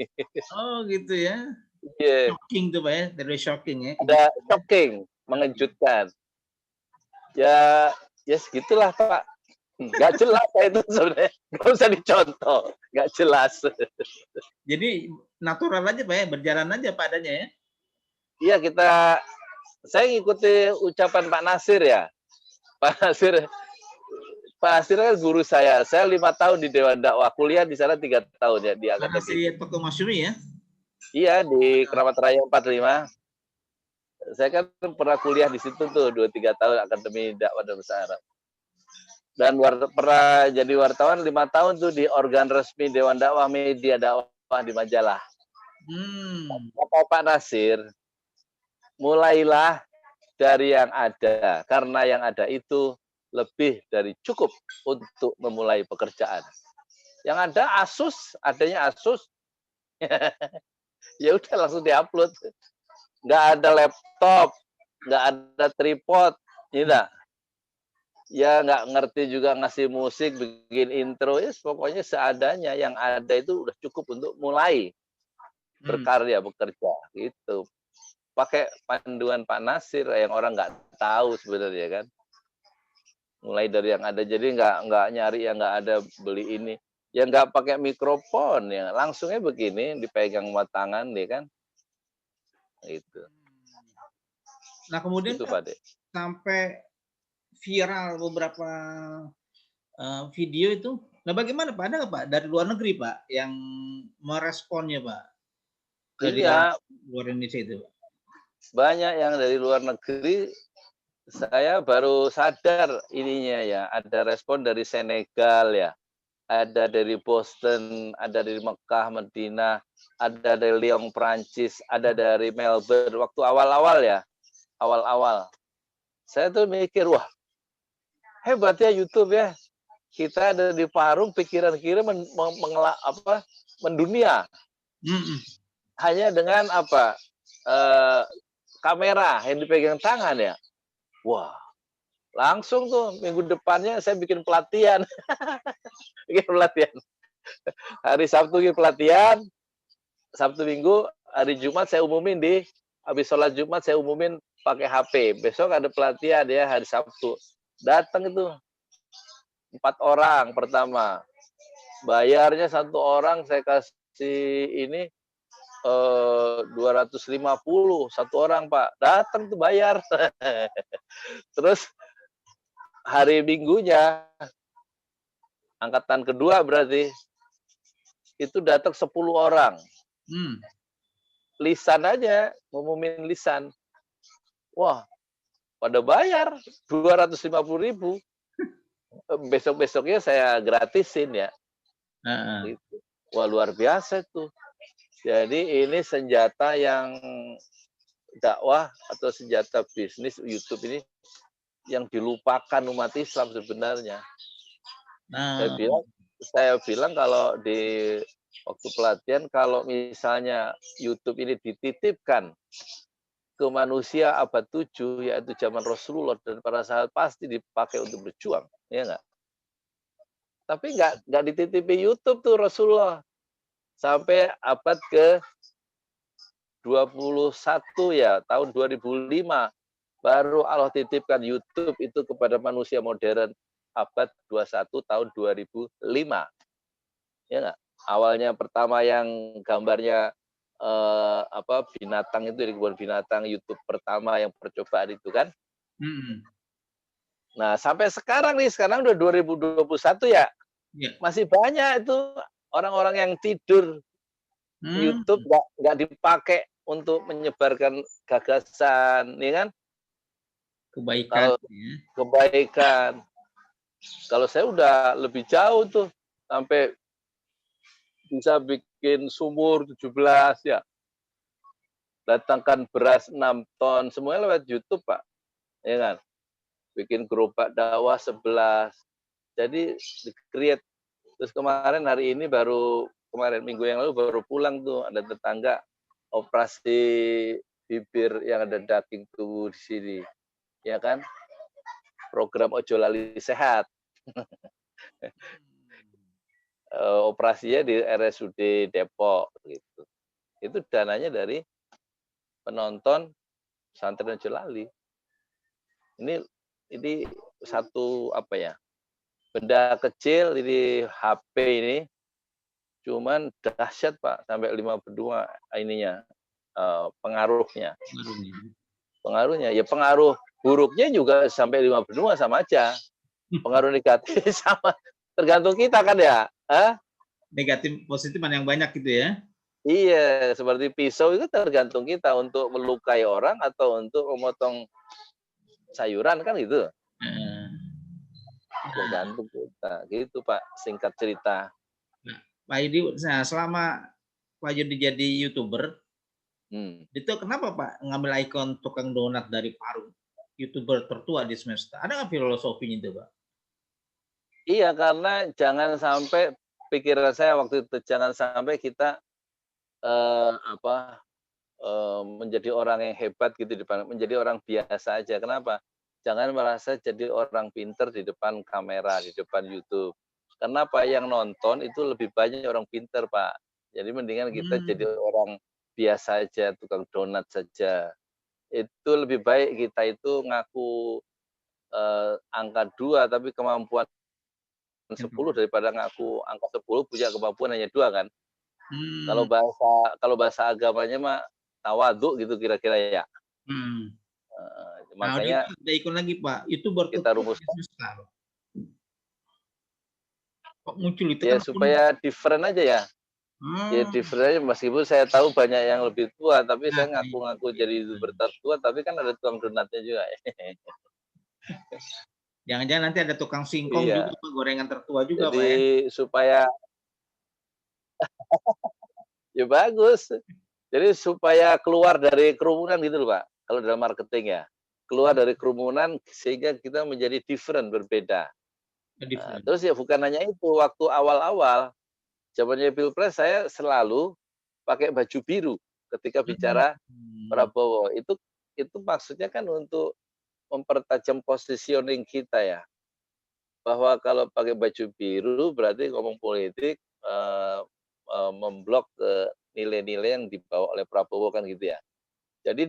Oh gitu ya. Yeah. Shocking tuh Pak ya, very shocking ya. Ada shocking, mengejutkan. Ya segitulah Pak. Nggak jelas itu sebenarnya, nggak usah dicontoh, nggak jelas. Jadi natural aja Pak ya, berjalan aja padanya ya. Iya saya ngikuti ucapan Pak Nasir ya. Pak Nasir Pak Nasir kan guru saya. Saya 5 tahun di Dewan Dakwah, kuliah di sana 3 tahun ya di Karena akademi. si Toko Masyumi ya? Iya, di Keramat Raya 45. Saya kan pernah kuliah di situ tuh 2-3 tahun Akademi Dakwah dan Bahasa Arab. Dan pernah jadi wartawan 5 tahun tuh di organ resmi Dewan Dakwah Media Dakwah di Majalah. Kata Pak Nasir, mulailah dari yang ada, karena yang ada itu lebih dari cukup untuk memulai pekerjaan. Yang ada Asus, adanya Asus, ya udah langsung diupload. Nggak ada laptop, nggak ada tripod, tidak. Ya nggak ngerti juga ngasih musik, bikin intro, ya pokoknya seadanya. Yang ada itu udah cukup untuk mulai berkarya, bekerja, gitu. Pakai panduan Pak Nasir yang orang nggak tahu sebenarnya kan. Mulai dari yang ada, jadi nggak nyari yang nggak ada, beli ini. Ya nggak pakai mikrofon, ya langsungnya begini, dipegang sama tangan, ya kan. Itu. Nah kemudian itu, Pak, sampai viral beberapa video itu. Nah bagaimana Pak? Ada nggak Pak dari luar negeri Pak yang meresponnya Pak? Dari Iya, luar Indonesia itu Pak? banyak yang dari luar negeri. Saya baru sadar ininya ya, ada respon dari Senegal ya, ada dari Boston, ada dari Mekah, Medina, ada dari Lyon, Prancis, ada dari Melbourne. Waktu awal-awal ya, awal-awal. Saya tuh mikir, wah hebat ya YouTube ya. Kita ada di Parung, pikiran kira mendunia. Hanya dengan apa? Kamera yang dipegang tangan ya. Wah, langsung tuh minggu depannya saya bikin pelatihan. Bikin pelatihan. Hari Sabtu bikin pelatihan, Sabtu Minggu, hari Jumat saya umumin habis sholat Jumat saya umumin pakai HP. Besok ada pelatihan ya hari Sabtu. Datang itu 4 orang pertama. Bayarnya 1 orang saya kasih ini 250 1 orang Pak. Datang tuh bayar. Terus hari Minggunya angkatan kedua berarti itu datang 10 orang. Lisan aja, ngumumin lisan. Wah, pada bayar 250.000. Besok-besoknya saya gratisin ya. Gitu. Wah, luar biasa tuh. Jadi ini senjata yang dakwah atau senjata bisnis YouTube ini yang dilupakan umat Islam sebenarnya. Saya bilang kalau di waktu pelatihan, kalau misalnya YouTube ini dititipkan ke manusia abad 7, yaitu zaman Rasulullah dan para sahabat, pasti dipakai untuk berjuang, ya enggak? Tapi enggak dititipi YouTube tuh Rasulullah. Sampai abad ke-21 ya, tahun 2005, baru Allah titipkan YouTube itu kepada manusia modern abad 21 tahun 2005. Ya enggak? Awalnya pertama yang gambarnya binatang itu di kebun binatang, YouTube pertama yang percobaan itu kan. Nah, sampai sekarang nih, sekarang udah 2021 ya. Masih banyak itu orang-orang yang tidur. YouTube nggak dipakai untuk menyebarkan gagasan, ya kan? Kebaikan. Kalau saya udah lebih jauh tuh, sampai bisa bikin sumur 17 ya. Datangkan beras 6 ton, semuanya lewat YouTube, Pak. Ya kan? Bikin gerobak dakwah 11. Jadi di-create. Terus hari ini kemarin minggu yang lalu baru pulang tuh, ada tetangga operasi bibir yang ada daging tubuh di sini. Ya kan? Program Ojo Lali Sehat. Operasinya di RSUD Depok gitu. Itu dananya dari penonton pesantren Ojo Lali. Ini satu benda kecil, ini HP ini, cuman dahsyat Pak, sampai 52 ininya pengaruhnya. Ya pengaruh buruknya juga sampai 52 sama aja. Pengaruh negatif sama tergantung kita kan ya. Hah? Negatif positif mana yang banyak gitu ya? Iya, seperti pisau itu tergantung kita untuk melukai orang atau untuk memotong sayuran kan gitu. Heeh. Nah, Tergantung kita. Gitu Pak, singkat cerita. nah, Pak Yudi, nah, selama Pak Yudi jadi YouTuber, Hmm. itu kenapa Pak ngambil ikon tukang donat dari Parung? YouTuber tertua di semesta. Ada nggak filosofinya itu, Pak? Iya, karena jangan sampai pikiran saya waktu itu jangan sampai kita menjadi orang yang hebat gitu di depan, menjadi orang biasa aja. Kenapa? Jangan merasa jadi orang pinter di depan kamera, di depan YouTube. Kenapa yang nonton itu lebih banyak orang pinter, Pak. Jadi mendingan kita jadi Hmm. orang biasa aja, tukang donat saja. Itu lebih baik kita itu ngaku angka 2 tapi kemampuan 10 daripada ngaku angka 10 punya kemampuan hanya 2 kan. Kalau Hmm. bahasa kalau bahasa agamanya mah tawadhu gitu kira-kira ya. Hmm. Nah, udah itu Makanya ada ikon lagi Pak, YouTuber kita tertua di rumuskan semesta. Kok muncul itu ya kan akun. supaya different aja ya. Ya Hmm. different aja meskipun saya tahu banyak yang lebih tua, tapi Nah, saya iya. ngaku-ngaku jadi youtuber tertua, tapi kan ada tukang donatnya juga. Jangan-jangan nanti ada tukang singkong juga, Iya, Pak, gorengan tertua juga, jadi Pak ya? supaya ya bagus. Jadi supaya keluar dari kerumunan gitu loh Pak, kalau dalam marketing ya. Keluar dari kerumunan sehingga kita menjadi different, berbeda. Nah, Different. terus ya bukan hanya itu, waktu awal-awal, zamannya Pilpres saya selalu pakai baju biru ketika bicara Hmm. Prabowo. Itu maksudnya kan untuk mempertajam positioning kita ya, bahwa kalau pakai baju biru berarti ngomong politik, eee eee, memblok nilai-nilai yang dibawa oleh Prabowo kan gitu ya. Jadi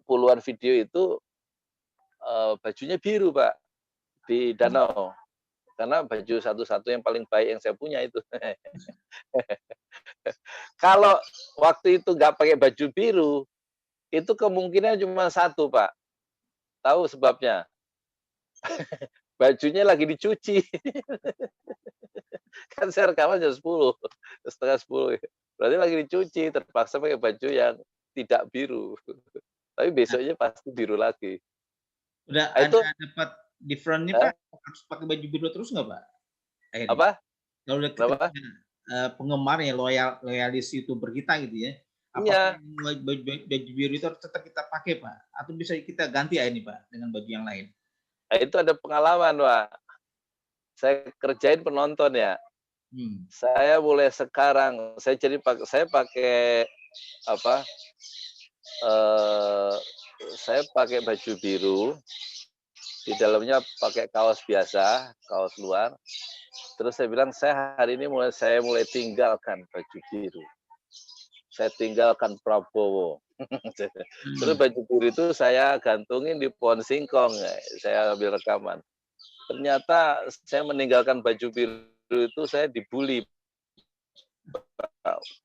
puluhan video itu, bajunya biru Pak, di danau. Karena baju satu-satu yang paling baik yang saya punya itu. Kalau waktu itu nggak pakai baju biru, itu kemungkinan cuma satu Pak, tahu sebabnya? Bajunya lagi dicuci. Kan saya rekaman jam 10, setengah 10 ya. Berarti lagi dicuci, terpaksa pakai baju yang tidak biru. Tapi Nah, besoknya pasti biru lagi. udah Nah itu ada dapat different-nya, Pak? eh, Harus pakai baju biru terus nggak, Pak? Akhirnya. apa? Kalau udah kita Kenapa? penggemarnya, loyalis YouTuber kita gitu ya, apakah Iya, yang baju biru itu harus tetap kita pakai, Pak? Atau bisa kita ganti ini, Pak, dengan baju yang lain? nah itu ada pengalaman, Pak. Saya kerjain penonton ya. Hmm. Saya mulai sekarang, saya pakai apa, eee, saya pakai baju biru, di dalamnya pakai kaos biasa, kaos luar. Terus saya bilang, saya mulai tinggalkan baju biru. Saya tinggalkan Prabowo. Terus Hmm. baju biru itu saya gantungin di pohon singkong, saya ambil rekaman. Ternyata saya meninggalkan baju biru itu saya dibully.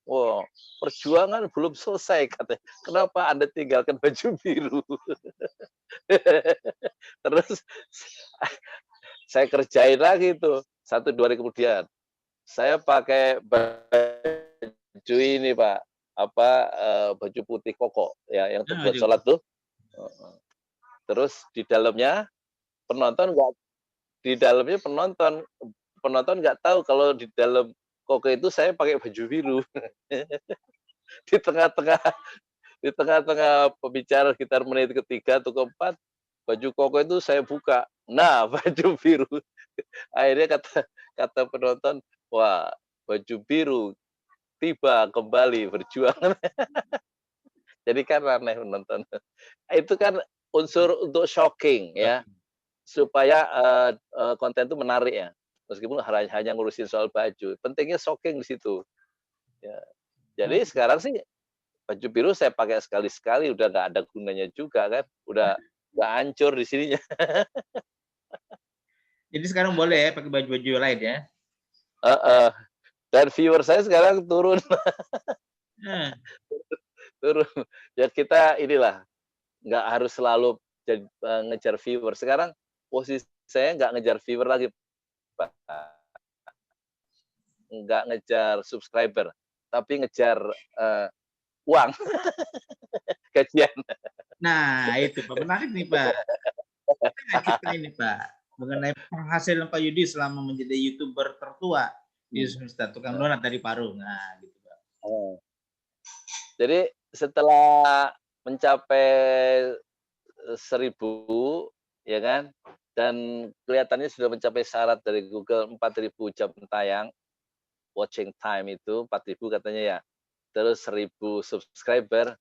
Wow, perjuangan belum selesai katanya. Kenapa Anda tinggalkan baju biru? Terus saya kerjain lagi tuh 1, 2 hari kemudian. Saya pakai baju ini Pak, baju putih koko ya yang Nah, buat sholat tuh. Terus di dalamnya penonton nggak tahu kalau di dalam koko itu saya pakai baju biru. Di tengah-tengah di tengah-tengah pembicaraan sekitar menit ketiga atau keempat, baju koko itu saya buka. Nah, baju biru. Akhirnya kata kata penonton, "Wah, baju biru tiba kembali berjuang." Jadi kan aneh menonton. Itu kan unsur untuk shocking ya, oke. supaya, konten itu menarik ya. Meskipun hanya ngurusin soal baju, pentingnya shocking di situ, ya. Jadi Oke. sekarang sih baju biru saya pakai sekali-sekali, udah nggak ada gunanya juga kan, udah hancur di sininya. Jadi sekarang boleh ya pakai baju-baju lain ya? Heeh, dan viewer saya sekarang turun Nah, turun. Ya kita inilah, nggak harus selalu ngejar viewer. Sekarang posisi saya nggak ngejar viewer lagi, Pak. Nggak ngejar subscriber, tapi ngejar uang, gajian. Nah, itu Pak, menarik nih Pak. Kita ini Pak, mengenai penghasilan Pak Yudi selama menjadi YouTuber tertua di semesta tukang donat dari Parung. Nah, gitu Pak. Jadi setelah mencapai 1.000, ya kan, dan kelihatannya sudah mencapai syarat dari Google 4.000 jam tayang, watching time itu 4.000 katanya ya, terus 1.000 subscriber,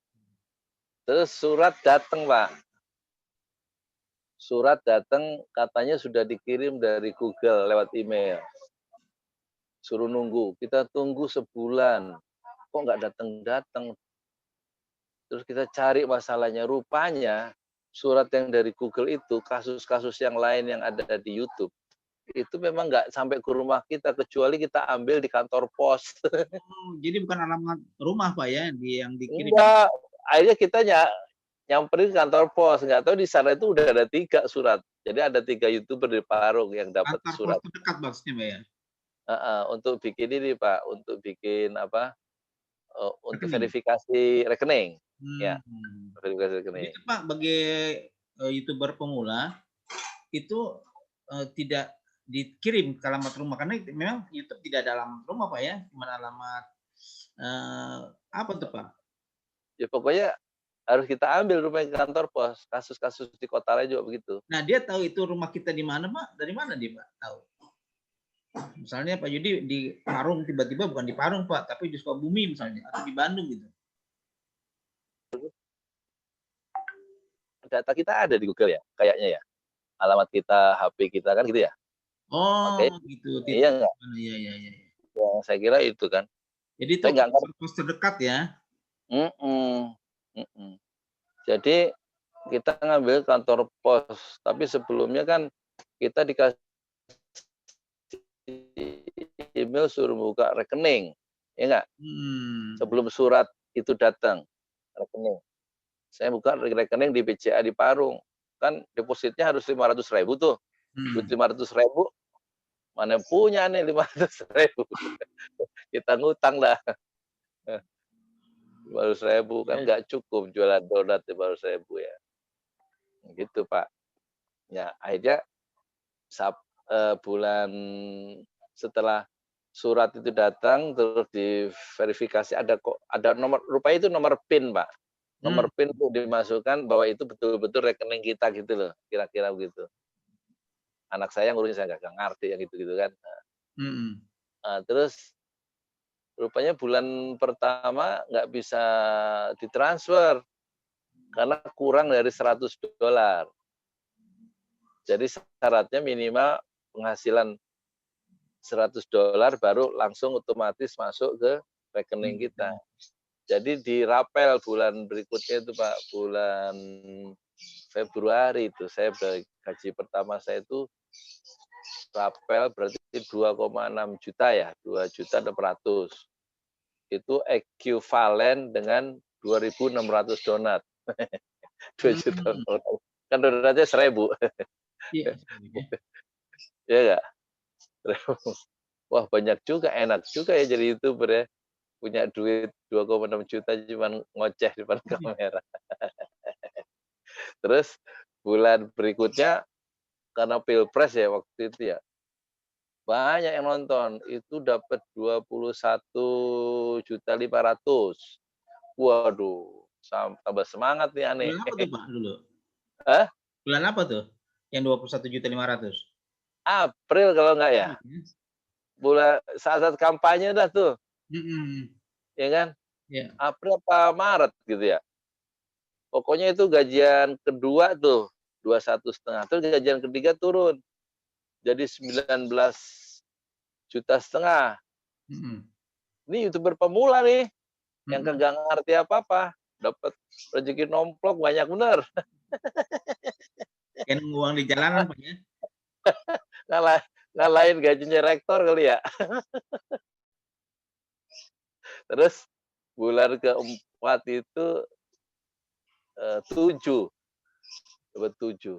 terus surat datang Pak. Surat datang katanya sudah dikirim dari Google lewat email. Suruh nunggu, kita tunggu sebulan, kok nggak datang-datang. Terus kita cari masalahnya, rupanya surat yang dari Google itu, kasus-kasus yang lain yang ada di YouTube, itu memang nggak sampai ke rumah kita, kecuali kita ambil di kantor pos. Jadi bukan alamat rumah Pak ya, yang dikirim. Enggak, akhirnya kita nyamperin kantor pos, nggak tahu di sana itu udah ada 3 surat. Jadi ada 3 YouTuber di Parung yang dapat Kantor surat. pos terdekat maksudnya Pak ya? Untuk bikin ini Pak, untuk bikin apa, untuk Rekening. verifikasi rekening. Ya, verifikasi rekening. Itu Pak, bagi YouTuber pemula, itu tidak dikirim ke alamat rumah, karena memang YouTube tidak ada alamat rumah Pak ya, cuma alamat apa tuh Pak? Ya pokoknya harus kita ambil rumah ke kantor pos, kasus-kasus di kota lain juga begitu. Nah, dia tahu itu rumah kita di mana Pak? Dari mana dia Pak tahu? Misalnya Pak Yudi di Parung, tiba-tiba bukan di Parung Pak, tapi di Sukabumi misalnya, atau di Bandung gitu. Data kita ada di Google ya, kayaknya ya. Alamat kita, HP kita kan gitu ya. Oh, Oke. gitu. Iya nggak? Iya, iya, iya. Ya, saya kira itu kan. Jadi itu Saya nggak ngerti. pos terdekat ya? Jadi kita ngambil kantor pos, tapi sebelumnya kan kita dikasih email suruh buka rekening, ya nggak? Sebelum surat itu datang, rekening. Saya buka rekening di BCA di Parung, kan depositnya harus 500.000 tuh. Duit 500.000, mana punya nih 500.000. Kita ngutang lah. 500.000 kan nggak cukup jualan donat 500.000 ya. Gitu Pak. Ya akhirnya bulan setelah surat itu datang, terus diverifikasi ada nomor, rupanya itu nomor PIN Pak. Nomor PIN itu dimasukkan bahwa itu betul-betul rekening kita gitu loh, kira-kira begitu. Anak saya ngurusin, saya nggak ngerti yang gitu-gitu kan. Terus rupanya bulan pertama nggak bisa ditransfer karena kurang dari $100. Jadi syaratnya minimal penghasilan $100 baru langsung otomatis masuk ke rekening kita. Jadi dirapel bulan berikutnya itu Pak, bulan Februari itu saya gaji pertama saya itu rapel berarti 2,6 juta ya, 2.600.000. Itu ekuivalen dengan 2.600 donat. 2 juta. Kan donatnya 1.000. Iya. Ya enggak? Wah, banyak juga, enak juga ya jadi YouTuber ya. Punya duit 2,6 juta cuman ngoceh di depan kamera. Terus bulan berikutnya karena Pilpres ya waktu itu ya, banyak yang nonton, itu dapat 21.500.000. Waduh, tambah semangat nih aneh. Bulan apa tuh Pak dulu? Hah? Bulan apa tuh? Yang 21.500.000? April kalau enggak ya? Bulan saat-saat kampanye dah tuh. Ya kan? Ya. April apa Maret gitu ya. Pokoknya itu gajian kedua tuh 21,5, terus gajian ketiga turun. Jadi 19,5 juta. Ini YouTuber pemula nih, yang kagak ngerti apa-apa, dapat rezeki nomplok banyak bener. Kayak nunggu uang di jalanan Pak ya? Ngalahin gajinya rektor kali ya. Terus bulan keempat itu 7, dapat 7.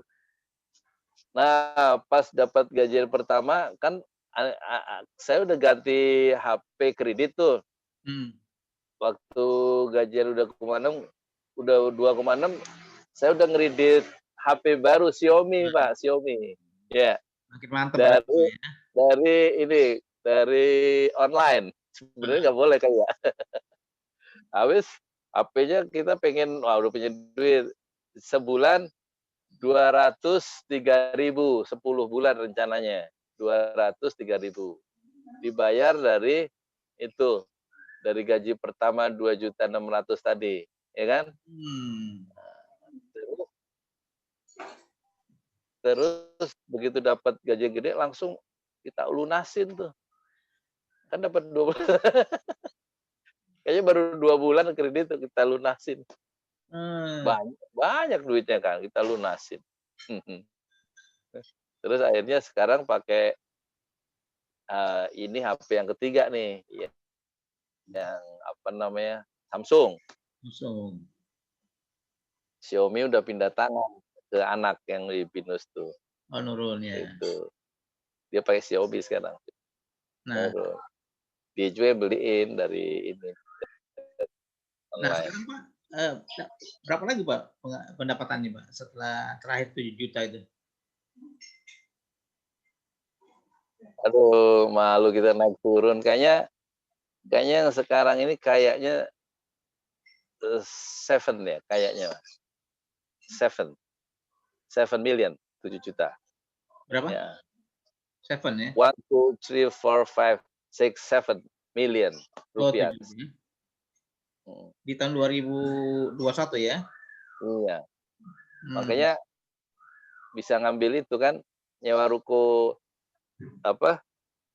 Nah, pas dapat gajian pertama kan saya udah ganti HP kredit tuh. Hmm. Waktu gajian udah 2,6, saya udah ngeridit HP baru Xiaomi, Pak, Xiaomi. Ya, Makin mantap berarti dari Pak ya. dari online. Sebenarnya nggak boleh kan ya. Habis HP-nya kita pengen, wah udah punya duit. Sebulan 203.000, 10 bulan rencananya. 203.000. Dibayar dari itu, dari gaji pertama 2.600.000 tadi, ya kan? Hmm. Terus terus begitu dapat gaji gede langsung kita lunasin tuh. Kan dapat 2 kayaknya baru 2 bulan kredit tuh kita lunasin. Eh, Banyak banyak duitnya kan, kita lunasin. Terus akhirnya sekarang pakai, ini HP yang ketiga nih, ya yang apa namanya, Samsung. langsung. Xiaomi udah pindah tangan ke anak yang di Binus tuh, Oh, nurun ya. itu. Dia pakai Xiaomi sekarang, Nah, baru. Dia juga yang beliin dari ini, nah online. sekarang Pak, eh, berapa lagi Pak pendapatannya Pak setelah terakhir 7 juta itu? Aduh, malu kita naik turun. Kayaknya kayaknya yang sekarang ini kayaknya, 7 ya, kayaknya, Mas. 7, 7.000.000, 7 juta. Berapa? Ya. 7 ya? 1, 2, 3, 4, 5, 6, 7 million Oh, rupiah. 7 ya. Mhm, Di tahun 2021 ya? iya. Hmm. Makanya bisa ngambil itu kan, nyewa ruko, apa,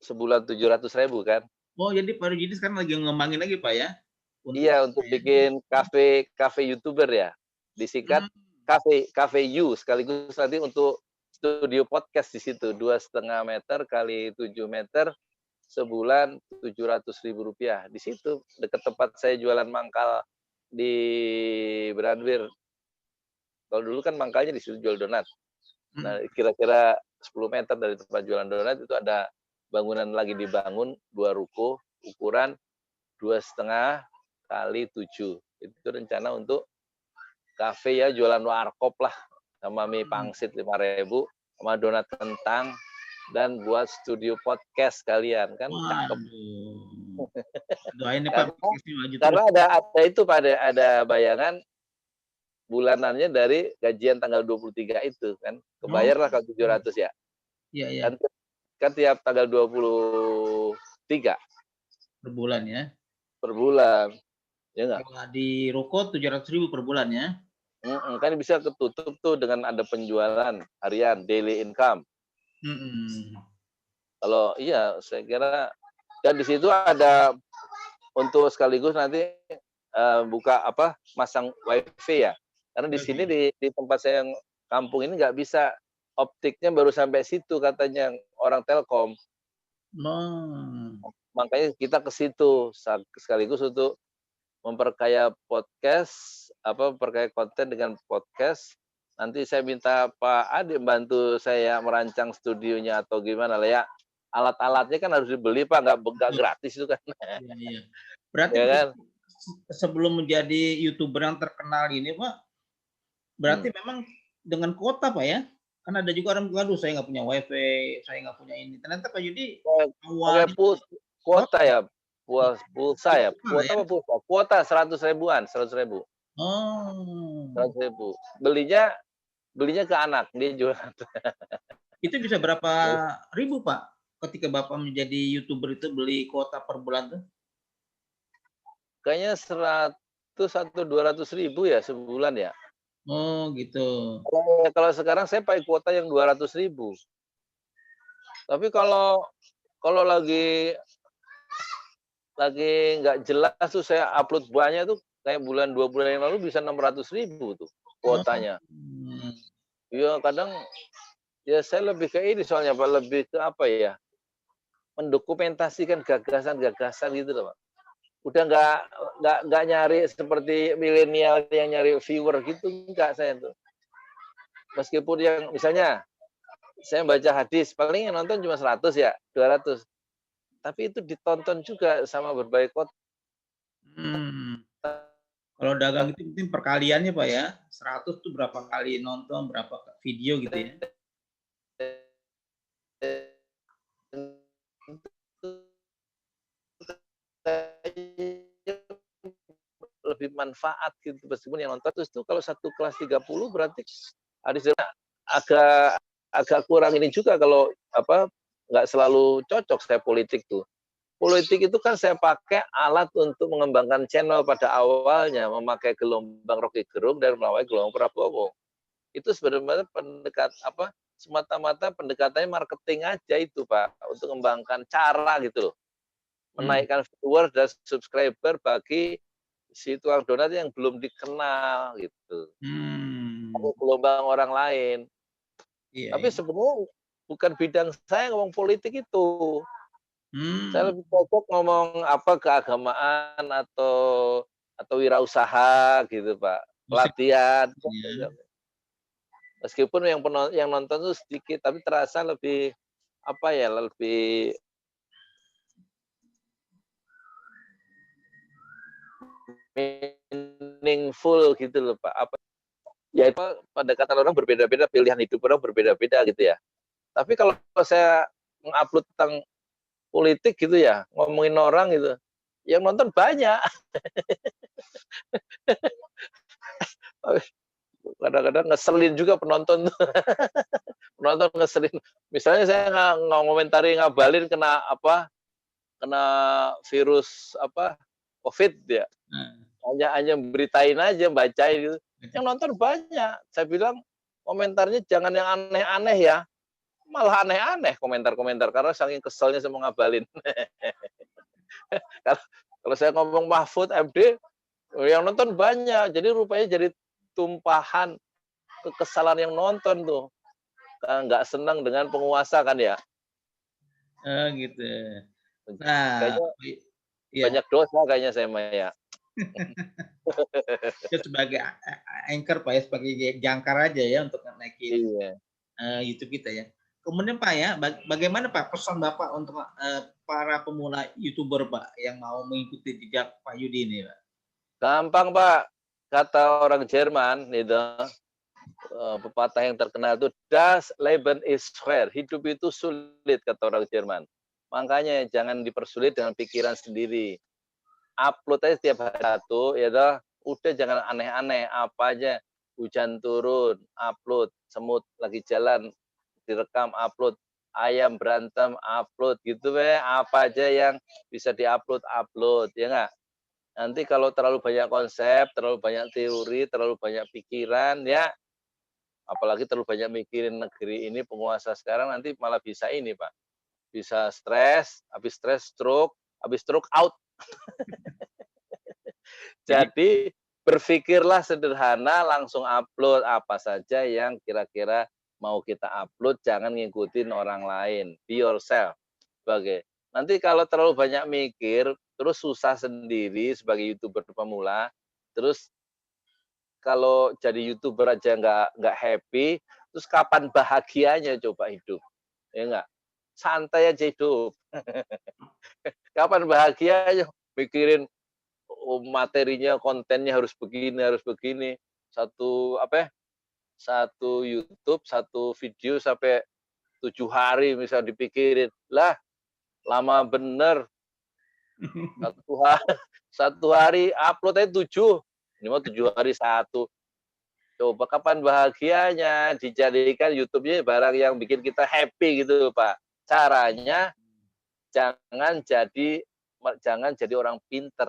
sebulan 700.000 kan. Oh, jadi Pak Rujidi sekarang lagi ngembangin lagi Pak ya? Untuk Iya, apa untuk ya? bikin kafe kafe YouTuber ya, disingkat Hmm. kafe kafe You, sekaligus nanti untuk studio podcast di situ, 2,5 meter kali 7 meter, sebulan 700.000 rupiah. Di situ, dekat tempat saya jualan mangkal di Branwir. Kalau dulu kan mangkalnya di situ jual donat. Hmm. Nah, kira-kira 10 meter dari tempat jualan donat itu ada bangunan lagi dibangun, 2 ruko, ukuran 2,5 kali 7. Itu rencana untuk kafe ya, jualan warkop lah, sama mie Hmm. pangsit 5.000, sama donat kentang, dan buat studio podcast kalian, kan cakep. Waduh. Doain nih Pak, Karena podcastnya maju terus. karena ada itu pada ada bayangan bulanannya dari gajian tanggal 23 itu kan, Oh, kebayarlah kalau 700 ya. iya iya, Kan kan tiap tanggal 23 per bulan ya. per bulan, ya nggak? Kalau di ruko 700.000 per bulan ya. Kan bisa ketutup tuh dengan ada penjualan harian, daily income. Hmm. Kalau iya, saya kira dan di situ ada untuk sekaligus nanti, buka apa, masang WiFi ya. Karena di sini Oke. di tempat saya yang kampung ini nggak bisa, optiknya baru sampai situ katanya orang Telkom. Oh. Makanya kita ke situ, sekaligus untuk memperkaya podcast, apa, memperkaya konten dengan podcast. Nanti saya minta Pak Ade bantu saya merancang studionya atau gimana lah ya. Alat-alatnya kan harus dibeli Pak, nggak gratis itu kan. Iya iya. Berarti Ya kan? sebelum menjadi YouTuber yang terkenal ini, Pak, Hmm. berarti memang dengan kuota, Pak, ya? Kan ada juga orang bilang, "Aduh, saya nggak punya WiFi, saya nggak punya ini." Ternyata Pak Yudi Pakai awalnya kuota kuota, ya, pulsa ya, digital kuota ya? apa pulsa? Kuota 100.000-an, 100.000, Oh, 100.000. Belinya belinya ke anak, dia jualan. itu bisa berapa ribu, Pak, ketika Bapak menjadi YouTuber itu beli kuota per bulan tuh? Kayaknya 100 atau 200.000 ya sebulan ya. Oh, gitu. Kalau sekarang saya pakai kuota yang 200.000. Tapi kalau kalau lagi nggak jelas tuh saya upload banyak tuh, kayak bulan 2 bulan yang lalu bisa 600.000 tuh Oh, kuotanya. mmm, Iya kadang, ya saya lebih ke ini soalnya Pak, lebih ke apa ya, mendokumentasikan gagasan-gagasan gitu loh Pak. Udah nggak nyari seperti milenial yang nyari viewer gitu, enggak saya tuh. Meskipun yang misalnya saya baca hadis, paling yang nonton cuma 100 ya, 200. Tapi itu ditonton juga sama berbagai kota. Hmm. Kalau dagang itu mungkin perkaliannya Pak ya, 100 tuh berapa kali nonton, berapa video gitu ya? Lebih manfaat gitu, meskipun yang nonton itu kalau satu kelas 30 berarti hadis agak agak kurang ini juga kalau apa, nggak selalu cocok saya politik tuh. Politik itu kan saya pakai alat untuk mengembangkan channel pada awalnya, memakai gelombang Rocky Gerung dan melawan gelombang Prabowo. Itu sebenarnya semata-mata pendekatannya marketing aja itu, Pak, untuk mengembangkan cara gitu loh. Menaikkan viewer dan subscriber bagi si tukang donat yang belum dikenal gitu. Hmm. Gelombang orang lain. Iya, Tapi iya. sebenarnya bukan bidang saya ngomong politik itu. Hmm. Saya lebih cocok ngomong apa keagamaan atau wirausaha gitu, Pak. Musik Pelatihan. ya. Meskipun yang nonton tuh sedikit, tapi terasa lebih apa ya, lebih meaningful gitu loh, Pak. Ya itu pendekatan orang berbeda-beda, pilihan hidup orang berbeda-beda gitu ya. Tapi kalau saya mengupload tentang politik gitu ya, ngomongin orang gitu, yang nonton banyak. Kadang-kadang ngeselin juga penonton tuh. Penonton ngeselin. Misalnya saya nggak ngomentari ngabalin kena virus COVID ya. Nah, Hanya beritain aja, bacain gitu. Yang nonton banyak. Saya bilang komentarnya jangan yang aneh-aneh ya. Malah aneh-aneh komentar-komentar karena saking keselnya saya mau ngabalin. Kalau saya ngomong Mahfud MD, yang nonton banyak. Jadi rupanya jadi tumpahan kekesalan yang nonton tuh. Nggak senang dengan penguasa kan ya. gitu. Nah, Kayaknya iya, banyak dosa kayaknya saya mah ya. itu sebagai anchor Pak ya, sebagai jangkar aja ya untuk naikin Iya. YouTube kita ya. Kemudian Pak ya, bagaimana Pak pesan Bapak untuk para pemula YouTuber Pak yang mau mengikuti jejak Pak Yudi ini Pak? Gampang Pak, kata orang Jerman itu, pepatah yang terkenal itu, Das Leben ist schwer, hidup itu sulit kata orang Jerman. Makanya jangan dipersulit dengan pikiran sendiri. Upload aja setiap hari satu, ya toh. Udah jangan aneh-aneh, apa aja. Hujan turun, upload. Semut lagi jalan, direkam, upload. Ayam berantem, upload. Gitu apa aja yang bisa diupload, upload. Ya nggak? Nanti kalau terlalu banyak konsep, terlalu banyak teori, terlalu banyak pikiran, ya apalagi terlalu banyak mikirin negeri ini, penguasa sekarang nanti malah bisa ini, Pak. Bisa habis stroke out. Jadi Jadi berpikirlah sederhana, langsung upload apa saja yang kira-kira mau kita upload, jangan ngikutin orang lain. Be yourself. Nanti kalau terlalu banyak mikir, terus susah sendiri sebagai YouTuber pemula, terus kalau jadi YouTuber aja nggak happy, terus kapan bahagianya coba hidup? Ya nggak? Santai aja hidup. Kapan bahagianya? Mikirin materinya, kontennya harus begini. Satu YouTube, satu video sampai 7 hari misal dipikirin. Lah, lama bener. Satu hari, satu hari upload aja 7. Ini mau 7 hari satu. Coba kapan bahagianya dijadikan YouTube-nya barang yang bikin kita happy gitu, Pak. Caranya jangan jadi jangan jadi orang pinter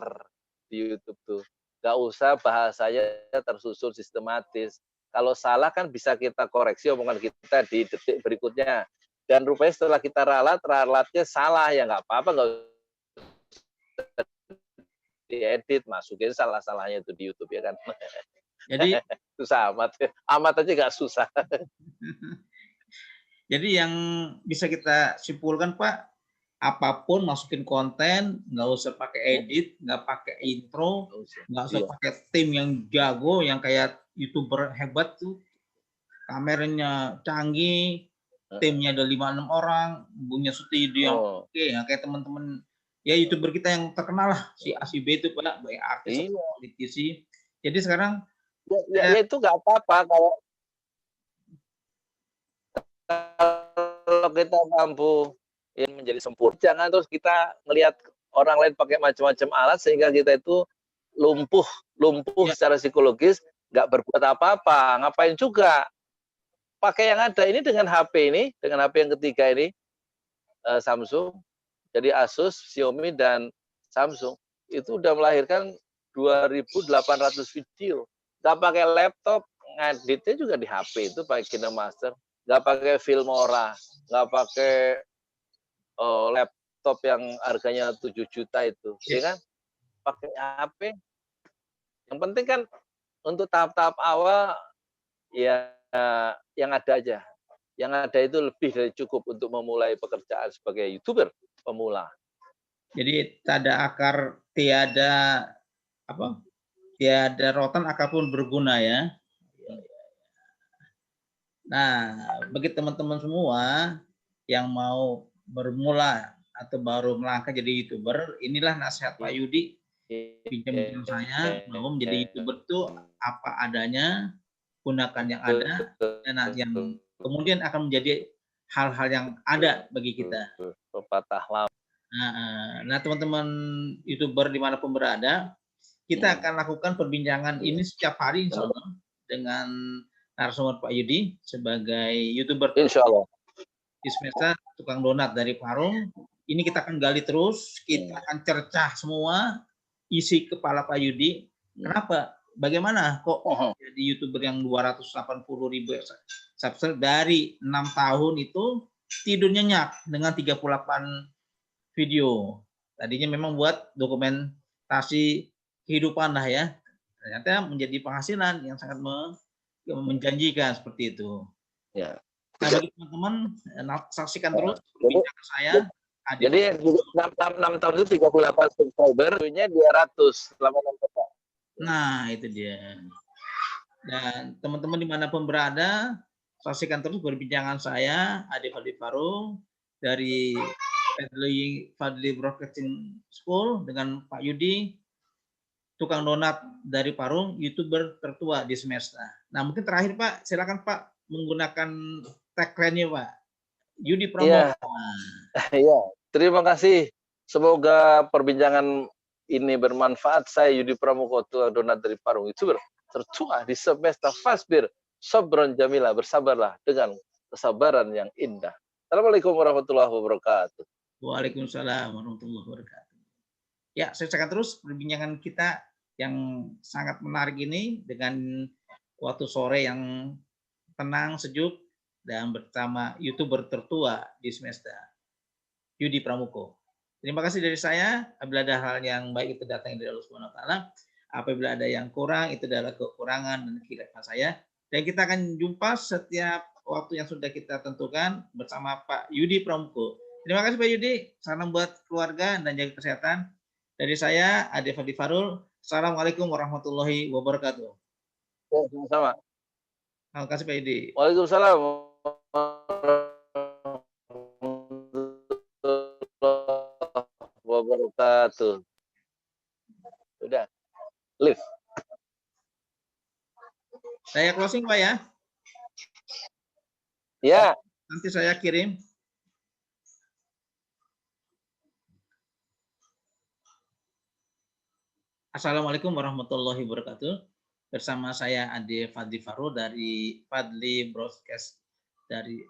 di YouTube tuh. Nggak usah bahasanya tersusun sistematis. Kalau salah kan bisa kita koreksi omongan kita di detik berikutnya. Dan rupanya setelah kita ralatnya salah ya nggak apa-apa, nggak diedit, masukin salah-salahnya itu di YouTube ya kan. jadi Susah amat. Amat aja nggak susah. jadi yang bisa kita simpulkan Pak, apapun masukin konten, nggak usah pakai edit, nggak pakai intro, nggak usah Iya. pakai tim yang jago, yang kayak YouTuber hebat tuh, kameranya canggih, timnya ada 5-6 orang, punya studio yang Oh, oke, ya kayak teman-teman ya YouTuber kita yang terkenal lah, si A, si B itu Pak, baik artis atau iya. politisi. Jadi sekarang Ya saya itu nggak apa-apa kalau kita mampu yang menjadi sempurna. Jangan terus kita melihat orang lain pakai macam-macam alat sehingga kita itu lumpuh lumpuh ya secara psikologis, nggak berbuat apa-apa. Ngapain juga? Pakai yang ada ini dengan HP ini, dengan HP yang ketiga ini, Samsung. Jadi Asus, Xiaomi, dan Samsung itu udah melahirkan 2.800 video. Nggak pakai laptop, ngeditnya juga di HP itu pakai KineMaster. Nggak pakai Filmora, nggak pakai laptop yang harganya 7 juta itu, ya, ya kan? Pakai HP. Yang penting kan untuk tahap-tahap awal ya yang ada aja. Yang ada itu lebih dari cukup untuk memulai pekerjaan sebagai YouTuber pemula. jadi tiada akar, tiada apa? Tiada rotan akar pun berguna ya. Nah, bagi teman-teman semua yang mau bermula atau baru melangkah jadi YouTuber, inilah nasihat Pak Yudi, pinjam saya bahwa menjadi YouTuber itu apa adanya, gunakan yang ada, dan yang kemudian akan menjadi hal-hal yang ada bagi kita. Pepatah lama. Nah, teman-teman YouTuber dimanapun berada, kita akan lakukan perbincangan ini setiap hari insya Allah dengan narasumber Pak Yudi sebagai YouTuber Insya Allah. di semesta tukang donat dari Parung. Ini kita akan gali terus, kita akan cercah semua isi kepala Pak Yudi. Kenapa? Bagaimana kok jadi YouTuber yang 280.000 subscriber dari 6 tahun itu tidur nyenyak dengan 38 video. Tadinya memang buat dokumentasi kehidupan lah ya. Ternyata menjadi penghasilan yang sangat menjanjikan seperti itu. Ya. Nah, bagi teman-teman, saksikan terus perbincangan saya. Jadi 6 tahun itu 38 subscriber, nya 200 selama 6 tahun. Nah, itu dia. Dan teman-teman dimanapun berada, saksikan terus perbincangan saya, Ade Fadli Farung, dari Fadli Broadcasting School dengan Pak Yudi, tukang donat dari Parung, YouTuber tertua di semesta. Nah, mungkin terakhir Pak, silakan Pak menggunakan tagline-nya Pak. Yudi Pramono. Iya, terima kasih. Semoga perbincangan ini bermanfaat. Saya Yudi Pramuko, tukang donat dari Parung, YouTuber tertua di semesta. Fasbir, sabron jamila, bersabarlah dengan kesabaran yang indah. Assalamualaikum warahmatullahi wabarakatuh. Waalaikumsalam warahmatullahi wabarakatuh. Ya, saya akan terus perbincangan kita yang sangat menarik ini dengan waktu sore yang tenang, sejuk, dan bersama YouTuber tertua di semesta, Yudi Pramuko. Terima kasih dari saya. Apabila ada hal yang baik itu datang dari Allah Subhanahu wa taala. Apabila ada yang kurang itu adalah kekurangan dan kehilangan saya. Dan kita akan jumpa setiap waktu yang sudah kita tentukan bersama Pak Yudi Pramuko. Terima kasih Pak Yudi. Salam buat keluarga dan jaga kesehatan. Dari saya Ade Fadli Farul. Assalamualaikum warahmatullahi wabarakatuh. Ya, sama-sama. Terima kasih Pak Yudi. Waalaikumsalam. Wabarakatuh. Udah. Live. Saya closing Pak ya. Ya. Nanti saya kirim. Assalamualaikum warahmatullahi wabarakatuh. Bersama saya Ade Fadli Farul dari Fadli Broadcast dari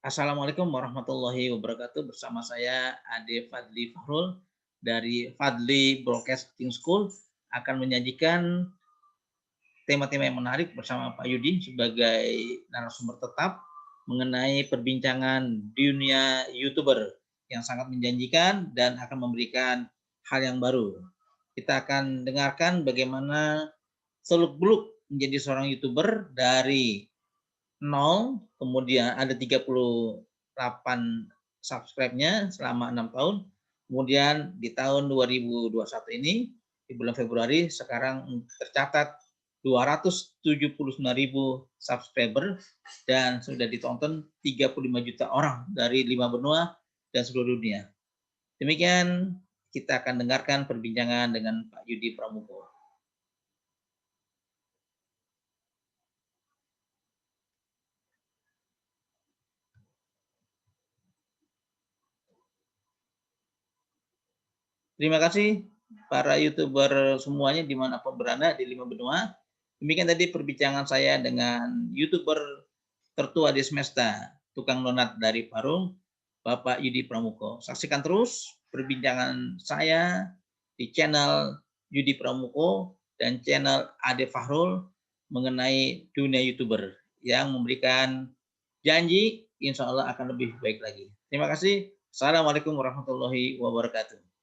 Assalamualaikum warahmatullahi wabarakatuh. Bersama saya Ade Fadli Farul dari Fadli Broadcasting School akan menyajikan tema-tema yang menarik bersama Pak Yudi sebagai narasumber tetap mengenai perbincangan dunia YouTuber yang sangat menjanjikan dan akan memberikan hal yang baru. Kita akan dengarkan bagaimana seluk-beluk menjadi seorang YouTuber dari 0, kemudian ada 38 subscribe-nya selama 6 tahun. Kemudian di tahun 2021 ini, di bulan Februari, sekarang tercatat 279.000 subscriber dan sudah ditonton 35 juta orang dari 5 benua dan seluruh dunia. Demikian kita akan dengarkan perbincangan dengan Pak Yudi Pramuko. Terima kasih para YouTuber semuanya dimanapun berada di 5 benua. Demikian tadi perbincangan saya dengan YouTuber tertua di semesta, tukang donat dari Parung, Bapak Yudi Pramuko. Saksikan terus perbincangan saya di channel Yudi Pramuko dan channel Ade Fahrul mengenai dunia YouTuber yang memberikan janji insya Allah akan lebih baik lagi. Terima kasih. Assalamualaikum warahmatullahi wabarakatuh.